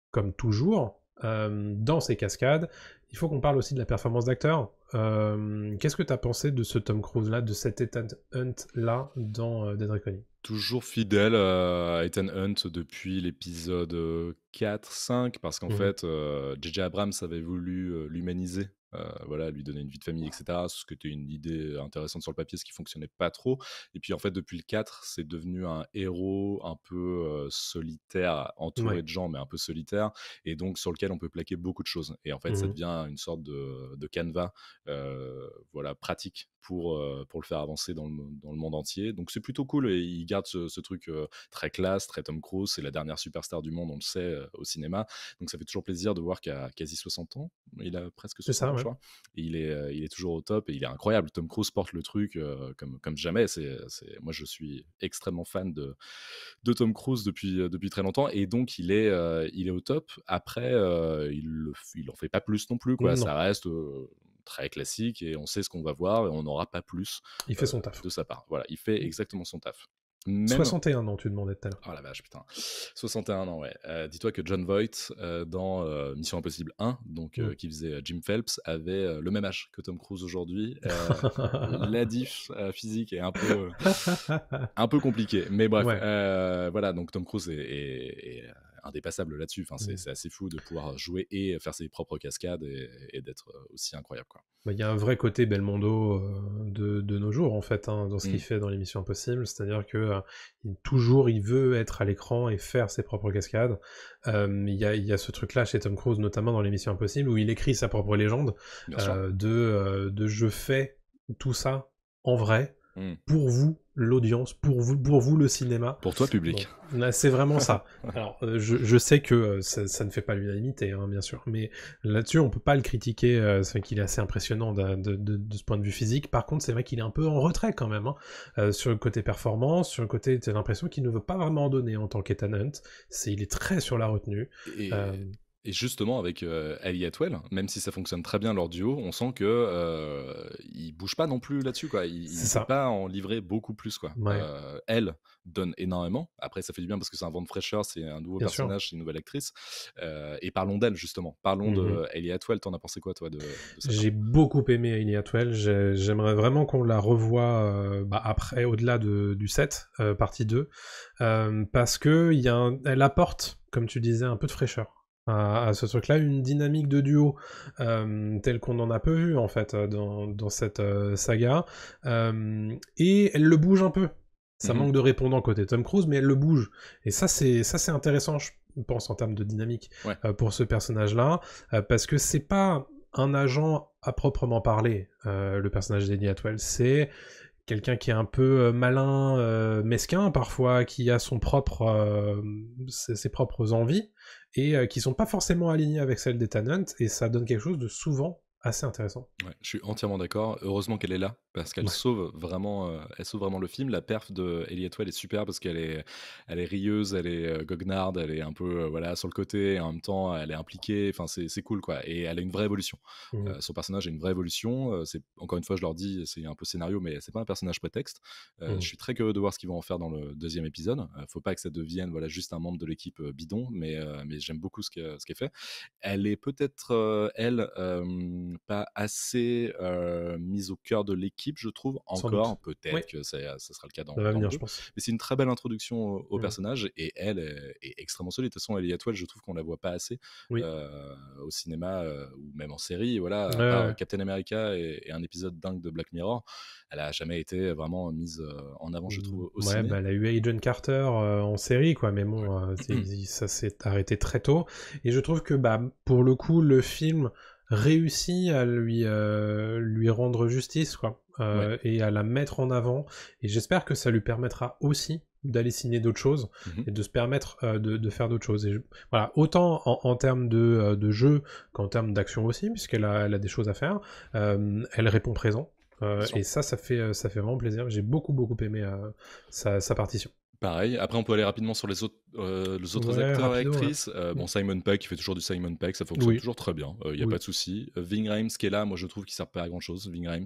comme toujours, dans ses cascades. Il faut qu'on parle aussi de la performance d'acteur. Qu'est-ce que tu as pensé de ce Tom Cruise-là, de cet Ethan Hunt-là dans Dead Reckoning? Toujours fidèle à Ethan Hunt depuis l'épisode 4-5, parce qu'en Mhm. fait, J.J. Abrams avait voulu l'humaniser, voilà, lui donner une vie de famille, etc. Ce qui était une idée intéressante sur le papier, ce qui fonctionnait pas trop. Et puis en fait, depuis le 4, c'est devenu un héros un peu solitaire, entouré Ouais. de gens, mais un peu solitaire, et donc sur lequel on peut plaquer beaucoup de choses. Et en fait, ça Mhm. devient une sorte de canevas, voilà, pratique pour le faire avancer dans le monde entier. Donc c'est plutôt cool, et il garde ce truc très classe, très Tom Cruise. C'est la dernière superstar du monde, on le sait, au cinéma. Donc ça fait toujours plaisir de voir qu'à quasi 60 ans, il a presque C'est 60 ça, ans, je ouais. crois, et il est toujours au top, et il est incroyable. Tom Cruise porte le truc comme jamais. Moi, je suis extrêmement fan de Tom Cruise depuis très longtemps, et donc il est au top. Après, il en fait pas plus non plus, quoi. Non, Ça reste très classique, et on sait ce qu'on va voir, et on n'aura pas plus il fait son taf. de sa part. Voilà, il fait exactement son taf. Même 61 ans, tu demandais tout à l'heure. Oh la vache, putain. 61 ans, ouais. Dis-toi que John Voight, dans Mission Impossible 1, donc Mm. qui faisait Jim Phelps, avait le même âge que Tom Cruise aujourd'hui. La diff physique est un peu compliquée. Mais bref, Ouais. voilà, donc Tom Cruise est indépassable là-dessus. Enfin, Mm. c'est assez fou de pouvoir jouer et faire ses propres cascades, et d'être aussi incroyable, quoi. Bah, il y a un vrai côté Belmondo de nos jours, en fait, hein, dans ce qu'il Mm. fait dans l'émission Impossible, c'est-à-dire que toujours il veut être à l'écran et faire ses propres cascades. Il y a ce truc-là chez Tom Cruise, notamment dans l'émission Impossible, où il écrit sa propre légende Bien sûr. de je fais tout ça en vrai, Mm. pour vous, l'audience, pour vous, le cinéma. Pour toi, public. Bon, là, c'est vraiment ça. Alors, je sais que ça ne fait pas l'unanimité, hein, bien sûr, mais là-dessus, on peut pas le critiquer, c'est vrai qu'il est assez impressionnant de ce point de vue physique. Par contre, c'est vrai qu'il est un peu en retrait quand même, hein, sur le côté performance, sur le côté, t'as l'impression qu'il ne veut pas vraiment en donner en tant qu'Ethan Hunt. Il est très sur la retenue. Et, Euh, Et justement avec, Hayley Atwell, même si ça fonctionne très bien leur duo, on sent que, il bouge pas non plus là-dessus, quoi. C'est Il peut ça. pas en livrer beaucoup plus, quoi. Ouais, Elle donne énormément. Après ça fait du bien parce que c'est un vent de fraîcheur, c'est un nouveau bien sûr. personnage, c'est une nouvelle actrice. Et parlons d'elle justement. Parlons Mmh. de Hayley Atwell, tu en as pensé quoi toi de sa J'ai perf? beaucoup aimé Hayley Atwell. J'aimerais vraiment qu'on la revoie après, au-delà du 7, partie 2, parce que elle apporte, comme tu disais, un peu de fraîcheur à ce truc-là, une dynamique de duo telle qu'on en a peu vu en fait dans cette saga, et elle le bouge un peu. Ça Mmh. manque de répondant côté Tom Cruise, mais elle le bouge. Et ça c'est intéressant, je pense, en termes de dynamique Ouais. pour ce personnage-là, parce que c'est pas un agent à proprement parler, le personnage d'Eddie Atwell. C'est quelqu'un qui est un peu malin, mesquin parfois, qui a ses propres envies, et qui sont pas forcément alignées avec celles des Tennant, et ça donne quelque chose de souvent assez intéressant. Ouais, je suis entièrement d'accord. Heureusement qu'elle est là, parce qu'elle Ouais. sauve vraiment le film. La perf de Ellie Atwell est super parce elle est rieuse, elle est goguenarde, elle est un peu voilà sur le côté, et en même temps elle est impliquée. Enfin, c'est cool quoi. Et elle a une vraie évolution. Mhm. Son personnage a une vraie évolution. C'est encore une fois, je leur dis, c'est un peu scénario, mais c'est pas un personnage prétexte. Je Mhm. suis très curieux de voir ce qu'ils vont en faire dans le deuxième épisode. Faut pas que ça devienne voilà juste un membre de l'équipe bidon, mais j'aime beaucoup ce qu'elle fait. Elle est peut-être, elle, pas assez, mise au cœur de l'équipe, je trouve, Sans encore. doute. Oui, Peut-être que ça sera le cas ça va dans le venir, je 2, pense. mais c'est une très belle introduction au Mhm. personnage et elle est extrêmement solide. De toute façon, Ellie Atwell, je trouve qu'on la voit pas assez, Oui. heu, au cinéma, ou même en série, voilà, Ouais, à part, ouais. Captain America et un épisode dingue de Black Mirror, elle a jamais été vraiment mise, en avant, je trouve, au Ouais, ciné. bah, elle a eu Agent Carter en série, quoi, mais bon, Ouais. ça s'est arrêté très tôt. Et je trouve que, bah, pour le coup, le film réussit à lui rendre justice, quoi, Ouais. et à la mettre en avant. Et j'espère que ça lui permettra aussi d'aller signer d'autres choses Mmh. et de se permettre de faire d'autres choses. Voilà, autant en termes de jeu qu'en termes d'action aussi, elle a des choses à faire. Elle répond présent. Bien sûr. Et ça fait vraiment plaisir. J'ai beaucoup, beaucoup aimé sa partition. Pareil. Après, on peut aller rapidement sur les autres Ouais, acteurs et rapido, ouais. actrices. Mm. Bon, Simon Pegg, il fait toujours du Simon Pegg, ça fonctionne Oui, toujours très bien, il y a pas oui. de souci. Ving Rhames qui est là, moi je trouve qu'il sert pas à grand chose, Ving Rhames,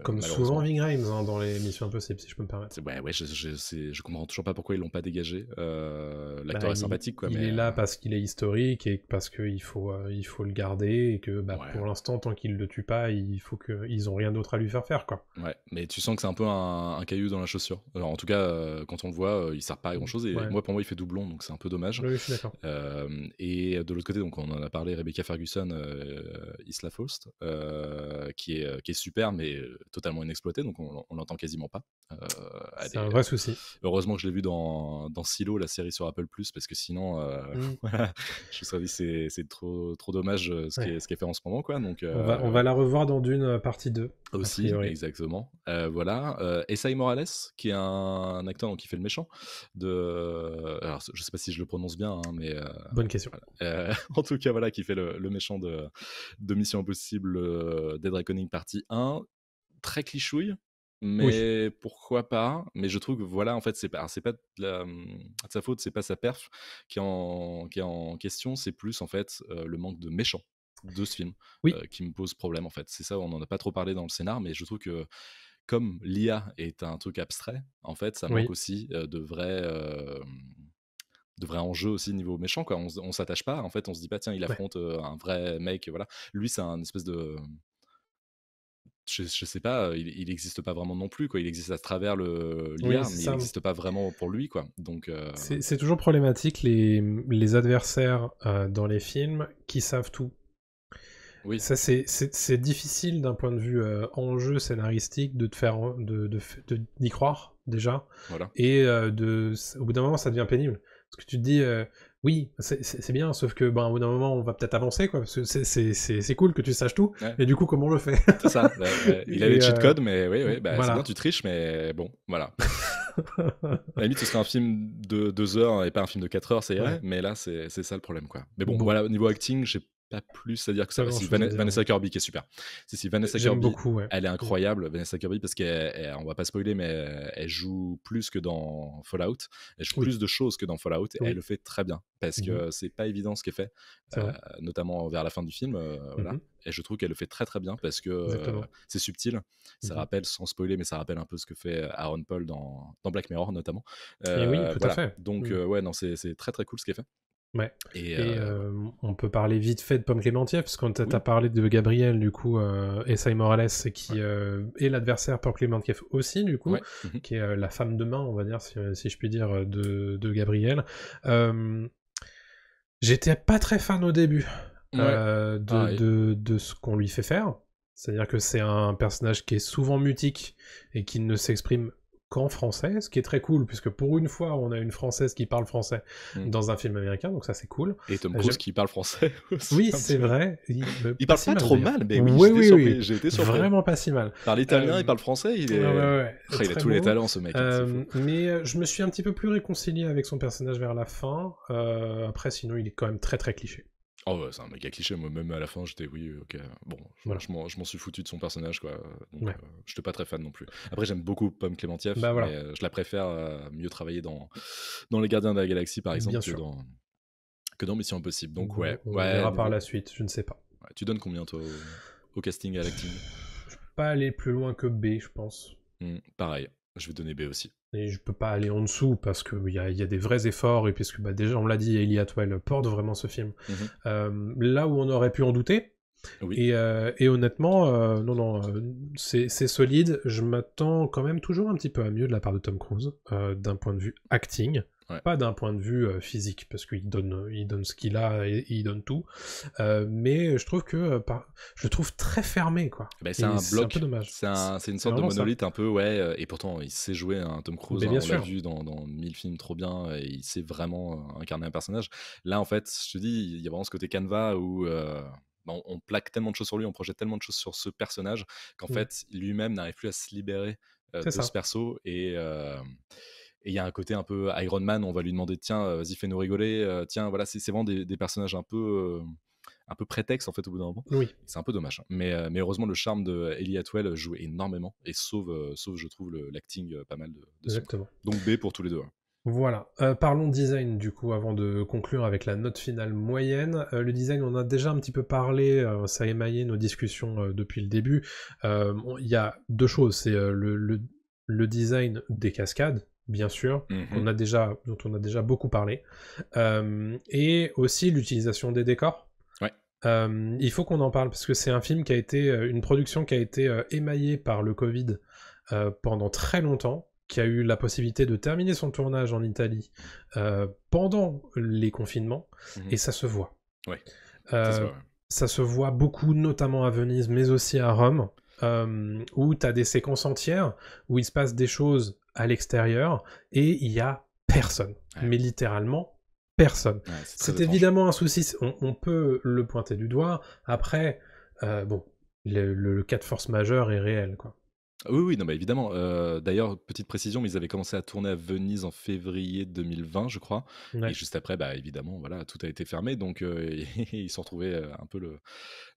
Comme souvent malheureusement. Ving Rhames dans les Missions Impossibles, si je peux me permettre. Ouais, je comprends toujours pas pourquoi ils l'ont pas dégagé. Bah, L'acteur est sympathique, quoi, il mais est là parce qu'il est historique et parce il faut le garder, et que bah, ouais. pour l'instant, tant qu'il le tue pas, ils ont rien d'autre à lui faire faire, quoi. Ouais, mais tu sens que c'est un peu un caillou dans la chaussure. Alors, en tout cas, quand on le voit, il sert pas à grand chose. Et Ouais, moi, pour moi, il fait doublon, donc c'est un peu dommage. oui, je suis d'accord. Et de l'autre côté, donc on en a parlé, Rebecca Ferguson, Isla Faust, qui est super, mais totalement inexploitée, donc on l'entend quasiment pas. Euh, C'est elle un est, vrai souci. heureusement que je l'ai vu dans Silo, la série sur Apple+, parce que sinon, Mm. voilà, je me serais dit c'est trop dommage Ouais. ce qui est fait en ce moment, quoi. Donc On va la revoir dans Dune partie 2, a aussi, priori. exactement. Voilà. Esai Morales, qui est un acteur donc, qui fait le méchant. Alors, je sais pas si je le prononce bien, hein, mais Bonne question. voilà. En tout cas, voilà, qui fait le méchant de Mission Impossible Dead Reckoning partie 1. Très clichouille, Oui, mais pourquoi pas. Mais je trouve que voilà, en fait, c'est pas de sa faute, c'est pas sa perf qui est en question, c'est plus en fait le manque de méchant de ce film oui, qui me pose problème en fait. C'est ça, on n'en a pas trop parlé dans le scénar, mais je trouve que comme l'IA est un truc abstrait, en fait, ça manque oui. aussi de vrais enjeux aussi niveau méchant quoi. On s'attache pas, en fait, on se dit pas tiens il Ouais. affronte un vrai mec, voilà. Lui c'est un espèce de je sais pas, il existe pas vraiment non plus, quoi. Il existe à travers Oui, l'IA, c'est mais il ça. existe pas vraiment pour lui, quoi. Donc, C'est toujours problématique les adversaires dans les films qui savent tout. oui, Ça, c'est difficile d'un point de vue enjeu scénaristique de te faire d'y croire déjà, voilà. et au bout d'un moment ça devient pénible parce que tu te dis oui c'est bien, sauf que ben au bout d'un moment on va peut-être avancer, quoi, parce que c'est cool que tu saches tout, Ouais, mais du coup comment on le fait? c'est ça. Bah, ouais, il a les Et cheat codes, mais oui, oui, bah, c'est bien, voilà. tu triches, mais bon, voilà. À la limite, ce serait un film de 2 heures et pas un film de 4 heures, ça irait, Ouais. mais là, c'est ça le problème, quoi. Mais bon, Bon. voilà, au niveau acting, j'ai pas plus, c'est-à-dire que Pas ça si grand-chose à dire, Vanessa ouais. Kirby qui est super. Si Vanessa J'aime Kirby, beaucoup, ouais. elle est Mmh. incroyable, Vanessa Kirby, parce qu'on va pas spoiler, mais elle joue plus que dans Fallout. Elle joue Oui, plus de choses que dans Fallout et elle oui. le fait très bien parce Mmh. que c'est pas évident ce qui est fait, C'est vrai. notamment vers la fin du film, voilà Mmh. et je trouve qu'elle le fait très, très bien parce que, Exactement. c'est subtil. Ça Mmh. rappelle, sans spoiler, mais ça rappelle un peu ce que fait Aaron Paul dans Black Mirror notamment. Et oui, tout à Voilà, fait. donc Mmh. ouais, non, c'est très, très cool ce qui est fait Ouais. et Et on peut parler vite fait de Pomme Clémentière, parce qu'on t'a oui, parlé de Gabriel, du coup, Essay Morales, qui ouais, est l'adversaire pour Clémentieff aussi, du coup, ouais, mmh qui est la femme de main, on va dire, si je puis dire, de Gabriel. Euh, J'étais pas très fan au début ouais, pareil. de ce qu'on lui fait faire. C'est-à-dire que c'est un personnage qui est souvent mutique et qui ne s'exprime qu'en français, ce qui est très cool, puisque pour une fois, on a une française qui parle français Mmh. dans un film américain, donc ça c'est cool. Et Tom Cruise J'aime- qui parle français aussi Oui, un c'est petit peu. vrai, Il pas parle si pas mal trop d'ailleurs. mal, mais oui, Oui, j'étais oui, surpris, oui, j'ai été surpris. vraiment pas si mal. Il parle italien, il parle français, il Ouais, ouais, est ouais, il a très tous les bon. talents ce mec, hein, c'est fou. Mais je me suis un petit peu plus réconcilié avec son personnage vers la fin. Après, sinon, il est quand même très très cliché. Oh ouais, c'est un méga cliché, moi même à la fin j'étais oui, OK, bon, Voilà. je m'en suis foutu de son personnage quoi, donc Ouais. j'étais pas très fan non plus. Après j'aime beaucoup Pomme Clémentief, Bah mais voilà, je la préfère, mieux travailler dans Les Gardiens de la Galaxie par exemple bien sûr. que dans Mission Impossible, donc Bon, ouais, on ouais, verra par niveau la suite, je ne sais pas. ouais, tu donnes combien toi au casting et à l'acting? Je peux pas aller plus loin que B, je pense. Pareil, je vais donner B aussi. Et je peux pas aller en dessous parce qu'il y a des vrais efforts et puisque bah, déjà on l'a dit, Ellie Atwell porte vraiment ce film. Mmh. Là où on aurait pu en douter, Oui. et honnêtement, non, non, c'est solide. Je m'attends quand même toujours un petit peu à mieux de la part de Tom Cruise, d'un point de vue acting, Ouais. pas d'un point de vue physique, parce il donne ce qu'il a et il donne tout. Mais je trouve que je le trouve très fermé, quoi. Bah, c'est Et un c'est un peu bloc, dommage. c'est une C'est sorte de vraiment ça. monolithe un peu, ouais, et pourtant il sait jouer, hein, Tom Cruise, Mais hein, bien on l'a sûr. vu dans 1000 films trop bien et il sait vraiment, incarner un personnage. Là, en fait, je te dis, il y a vraiment ce côté Canva où, bah, on plaque tellement de choses sur lui, on projette tellement de choses sur ce personnage qu'en Mm. fait, lui-même n'arrive plus à se libérer, C'est de ce ça. perso et il y a un côté un peu Iron Man, on va lui demander: «Tiens, vas-y fais-nous rigoler, tiens» voilà, c'est vraiment des personnages un peu prétexte en fait au bout d'un moment. Oui, C'est un peu dommage, hein. Mais heureusement le charme de Ellie Atwell joue énormément et sauve je trouve l'acting pas mal de ce film, quoi. exactement. Donc B pour tous les deux, hein. Voilà. Parlons design du coup avant de conclure avec la note finale moyenne. Le design, on a déjà un petit peu parlé, ça a émaillé nos discussions depuis le début. Il y a deux choses, c'est le design des cascades, bien sûr, Mhm. dont on a déjà beaucoup parlé, et aussi l'utilisation des décors. Ouais. Il faut qu'on en parle parce que c'est un film qui a été une production qui a été émaillée par le Covid pendant très longtemps, qui a eu la possibilité de terminer son tournage en Italie pendant les confinements, Mhm. et ça se voit. Ouais, ça se Euh, voit, ouais. Ça se voit beaucoup, notamment à Venise, mais aussi à Rome, où tu as des séquences entières, où il se passe des choses à l'extérieur, et il y a personne. Ouais, Mais littéralement, personne. ouais, c'est très C'est étrange. évidemment un souci, on peut le pointer du doigt. Après, bon, le cas de force majeure est réel, quoi. Oui, oui, non, bah, évidemment. D'ailleurs, petite précision, mais ils avaient commencé à tourner à Venise en février 2020, je crois. Et Ouais, juste après, bah, évidemment, voilà, tout a été fermé. Donc, ils se sont retrouvés un peu le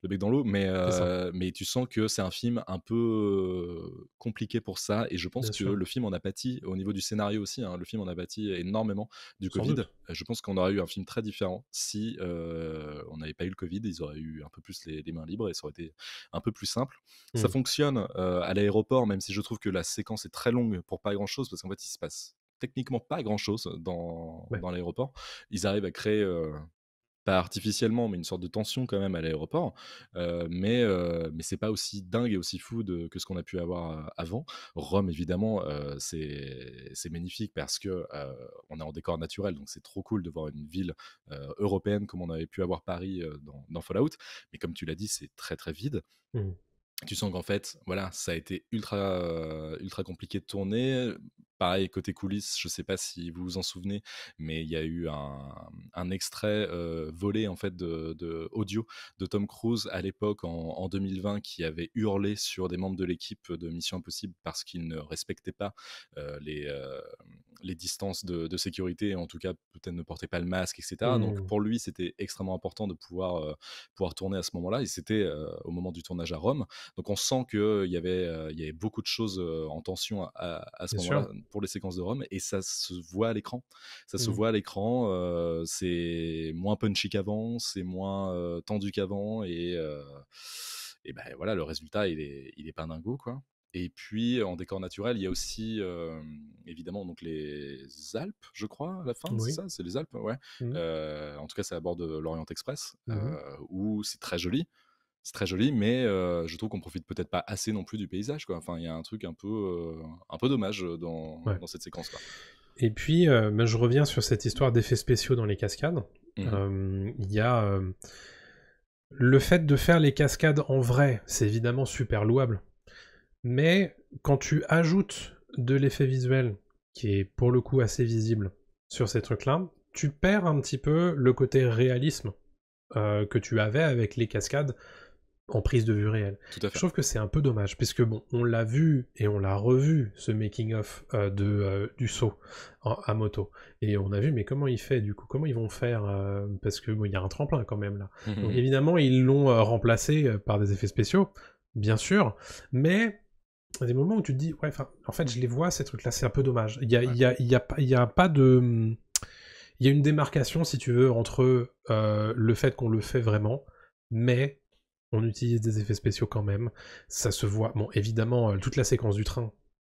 bec dans l'eau. c'est ça, Mais tu sens que c'est un film un peu compliqué pour ça. Et je pense bien que sûr. le film en a pâti au niveau du scénario aussi, hein. Le film en a pâti énormément du Sans Covid. doute. Je pense qu'on aurait eu un film très différent si on n'avait pas eu le Covid. Ils auraient eu un peu plus les mains libres et ça aurait été un peu plus simple. Ça Mm. fonctionne à l'aéroport, même si je trouve que la séquence est très longue pour pas grand-chose, parce qu'en fait, il se passe techniquement pas grand-chose Ouais. dans l'aéroport. Ils arrivent à créer, pas artificiellement, mais une sorte de tension quand même à l'aéroport, mais c'est pas aussi dingue et aussi fou que ce qu'on a pu avoir avant. Rome, évidemment, c'est magnifique parce que on est en décor naturel, donc c'est trop cool de voir une ville européenne comme on avait pu avoir Paris dans Fallout. Mais comme tu l'as dit, c'est très très vide. Mm. Tu sens qu'en fait, voilà, ça a été ultra, ultra compliqué de tourner. pareil, côté coulisses, je sais pas si vous vous en souvenez, mais il y a eu un extrait volé en fait de audio de Tom Cruise à l'époque en 2020 qui avait hurlé sur des membres de l'équipe de Mission Impossible parce qu'ils ne respectaient pas euh, les, euh, les distances de sécurité, en tout cas peut-être ne portaient pas le masque, etc. Donc Hmm. pour lui, c'était extrêmement important de pouvoir tourner à ce moment-là. Et c'était au moment du tournage à Rome. Donc on sent qu'il y avait beaucoup de choses en tension à ce Bien moment-là sûr. pour les séquences de Rome, et ça se voit à l'écran. Ça se Hmm. voit à l'écran, c'est moins punchy qu'avant, c'est moins tendu qu'avant, et ben voilà, le résultat, il est pas dingo, quoi. Et puis en décor naturel, il y a aussi évidemment donc les Alpes, je crois, à la fin, c'est Oui. ça, c'est les Alpes, ouais. Hmm. En tout cas, c'est à bord de l'Orient Express, Mhm. où c'est très joli. C'est très joli, mais je trouve qu'on profite peut-être pas assez non plus du paysage, quoi. Enfin, il y a un truc un peu dommage Ouais. dans cette séquence, quoi. Et puis, ben, je reviens sur cette histoire d'effets spéciaux dans les cascades. Mhm. Il y a le fait de faire les cascades en vrai, c'est évidemment super louable. Mais quand tu ajoutes de l'effet visuel, qui est pour le coup assez visible sur ces trucs-là, tu perds un petit peu le côté réalisme que tu avais avec les cascades en prise de vue réelle. Tout à Je fait. trouve que c'est un peu dommage, puisque bon, on l'a vu et on l'a revu, ce making-of du saut à moto. Et on a vu, mais comment il fait du coup? Comment ils vont faire parce que bon, il y a un tremplin quand même là. Donc Mhm. évidemment, ils l'ont remplacé par des effets spéciaux, bien sûr, mais il y a des moments où tu te dis, ouais, en fait, je les vois, ces trucs-là, c'est un peu dommage. Ouais. Il y a pas de... Il y a une démarcation, si tu veux, entre le fait qu'on le fait vraiment, mais on utilise des effets spéciaux quand même. Ça se voit. Bon, évidemment, toute la séquence du train,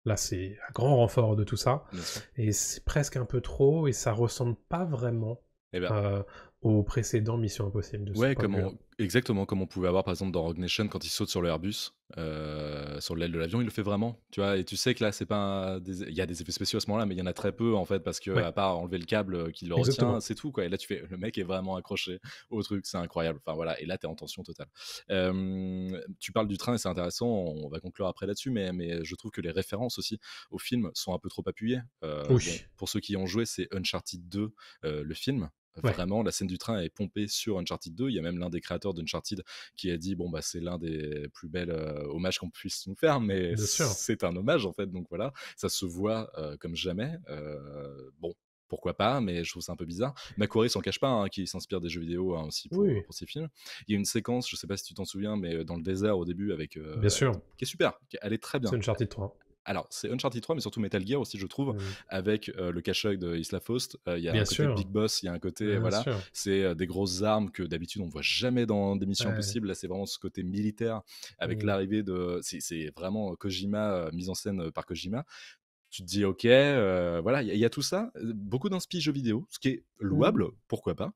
là, c'est un grand renfort de tout ça. Bien sûr. Et c'est presque un peu trop, et ça ressemble pas vraiment Eh ben, euh, aux précédents Missions Impossibles de ce ouais, point de vue-là. exactement comme on pouvait avoir par exemple dans Rogue Nation quand il saute sur le Airbus, sur l'aile de l'avion, il le fait vraiment, tu vois. Et tu sais que là, c'est pas il y a des effets spéciaux à ce moment-là, mais il y en a très peu en fait, parce que Ouais, à part enlever le câble qui le retient, exactement. c'est tout, quoi. Et là, tu fais, le mec est vraiment accroché au truc, c'est incroyable. Enfin voilà, et là, t'es en tension totale. Tu parles du train et c'est intéressant, on va conclure après là-dessus, mais je trouve que les références aussi au film sont un peu trop appuyées. Bon, Oui. pour ceux qui ont joué, c'est Uncharted 2, le film. Ouais. Vraiment, la scène du train est pompée sur Uncharted 2. Il y a même l'un des créateurs d'Uncharted qui a dit bon, bah, c'est l'un des plus belles hommages qu'on puisse nous faire, mais Bien sûr. c'est un hommage en fait. Donc voilà, ça se voit comme jamais. Bon, pourquoi pas, mais je trouve ça un peu bizarre. Macquarie s'en cache pas, hein, qui s'inspire des jeux vidéo hein, aussi Oui, pour ses films. Il y a une séquence, je sais pas si tu t'en souviens, mais dans le désert au début, bien sûr. qui est super, elle est très C'est bien. Uncharted 3. Alors, c'est Uncharted 3, mais surtout Metal Gear aussi, je trouve, Mm. avec le cache-œil de Isla Faust. Il y a Bien un côté Big sûr. Boss, il y a un côté, Bien voilà, sûr. c'est des grosses armes que d'habitude on voit jamais dans des missions Ouais. impossibles. Là, c'est vraiment ce côté militaire avec Mm. l'arrivée de. C'est vraiment Kojima, mise en scène par Kojima. Tu te dis, ok, voilà, il y a tout ça, beaucoup d'inspi jeux vidéo, ce qui est Mm. louable, pourquoi pas.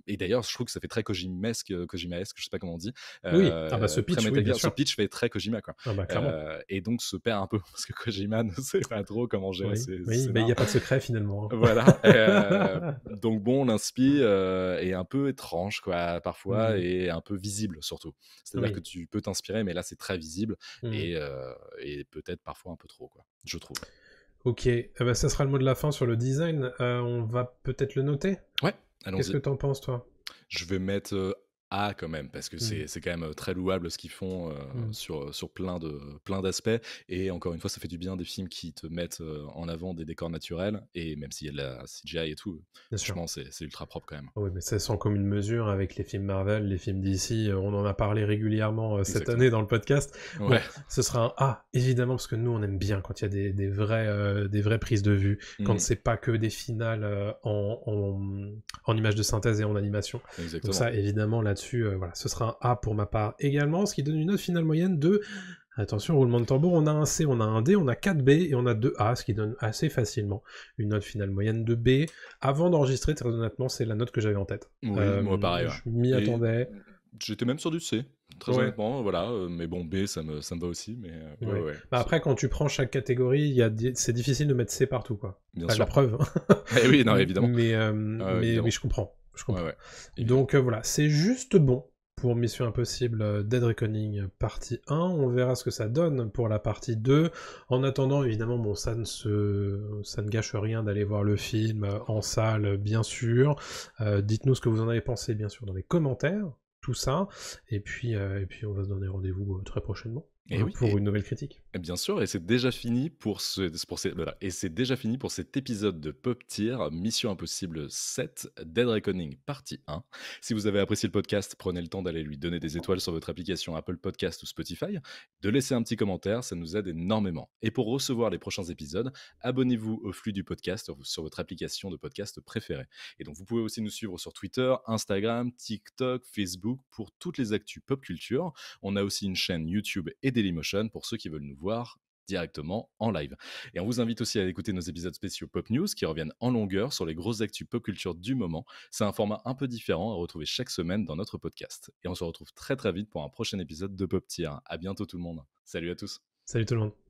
Et d'ailleurs, je trouve que ça fait très Kojimesque, Kojimaesque, je sais pas comment on dit, Oui. Ah bah ce très pitch, oui, Metal bien Gear. Ce sûr. pitch fait très Kojima, quoi. Ah bah clairement. Et donc se perd un peu parce que Kojima ne sait pas trop comment gérer Oui. ses Oui, mais il n'y scénars. a pas de secret finalement, Voilà. hein. Donc bon, l'inspi est un peu étrange, quoi, parfois, Mm. et un peu visible surtout. C'est-à-dire que Oui. tu peux t'inspirer, mais là c'est très visible Mm. et peut-être parfois un peu trop, quoi, je trouve. Ok, bah, ça sera le mot de la fin sur le design. On va peut-être le noter. Ouais, Qu'est-ce que allons-y. t'en penses, toi? Je vais mettre A quand même, parce que Mm. c'est quand même très louable ce qu'ils font Mm. sur plein d'aspects. Et encore une fois, ça fait du bien des films qui te mettent en avant des décors naturels. Et même s'il y a de la CGI et tout, Bien sûr. franchement, c'est ultra propre quand même. Ah oui, mais ça sans commune mesure avec les films Marvel, les films DC, on en a parlé régulièrement cette année Exactement. dans le podcast. Ouais. Bon, ce sera un A, évidemment, parce que nous on aime bien quand il y a des vraies prises de vue, quand Mm, c'est pas que des finales en images de synthèse et en animation. Donc exactement. ça, évidemment, là-dessus, voilà, ce sera un A pour ma part également, ce qui donne une note finale moyenne de... Attention, roulement de tambour, on a un C, on a un D, on a 4 B et on a 2 A, ce qui donne assez facilement une note finale moyenne de B. Avant d'enregistrer, très honnêtement, c'est la note que j'avais en tête. Oui, moi pareil. Ouais. Je m'y Et attendais. j'étais même sur du C, très Ouais. honnêtement, voilà. Mais bon, B, ça me va aussi. Mais ouais, Ouais. ouais, Bah après, quand tu prends chaque catégorie, c'est difficile de mettre C partout, quoi. bien Bah, la sûr. preuve. Eh oui, non, évidemment. Mais Évidemment. je comprends. Je Ouais, comprends. ouais, évidemment. Donc voilà, c'est juste bon pour Mission Impossible Dead Reckoning partie 1. On verra ce que ça donne pour la partie 2. En attendant, évidemment, bon, ça ne gâche rien d'aller voir le film en salle, bien sûr. Dites-nous ce que vous en avez pensé, bien sûr, dans les commentaires, tout ça. Et puis on va se donner rendez-vous très prochainement Et oui, pour une nouvelle critique. et bien sûr, et c'est déjà fini pour voilà, et c'est déjà fini pour cet épisode de Pop Tier, Mission Impossible 7, Dead Reckoning partie 1. Si vous avez apprécié le podcast, prenez le temps d'aller lui donner des étoiles sur votre application Apple Podcast ou Spotify, de laisser un petit commentaire, ça nous aide énormément. Et pour recevoir les prochains épisodes, abonnez-vous au flux du podcast sur votre application de podcast préférée. Et donc vous pouvez aussi nous suivre sur Twitter, Instagram, TikTok, Facebook pour toutes les actus pop culture. On a aussi une chaîne YouTube et Dailymotion pour ceux qui veulent nous voir directement en live. Et on vous invite aussi à écouter nos épisodes spéciaux Pop News qui reviennent en longueur sur les grosses actus pop culture du moment. C'est un format un peu différent à retrouver chaque semaine dans notre podcast. Et on se retrouve très très vite pour un prochain épisode de Pop Tier. À bientôt tout le monde. Salut à tous. Salut tout le monde.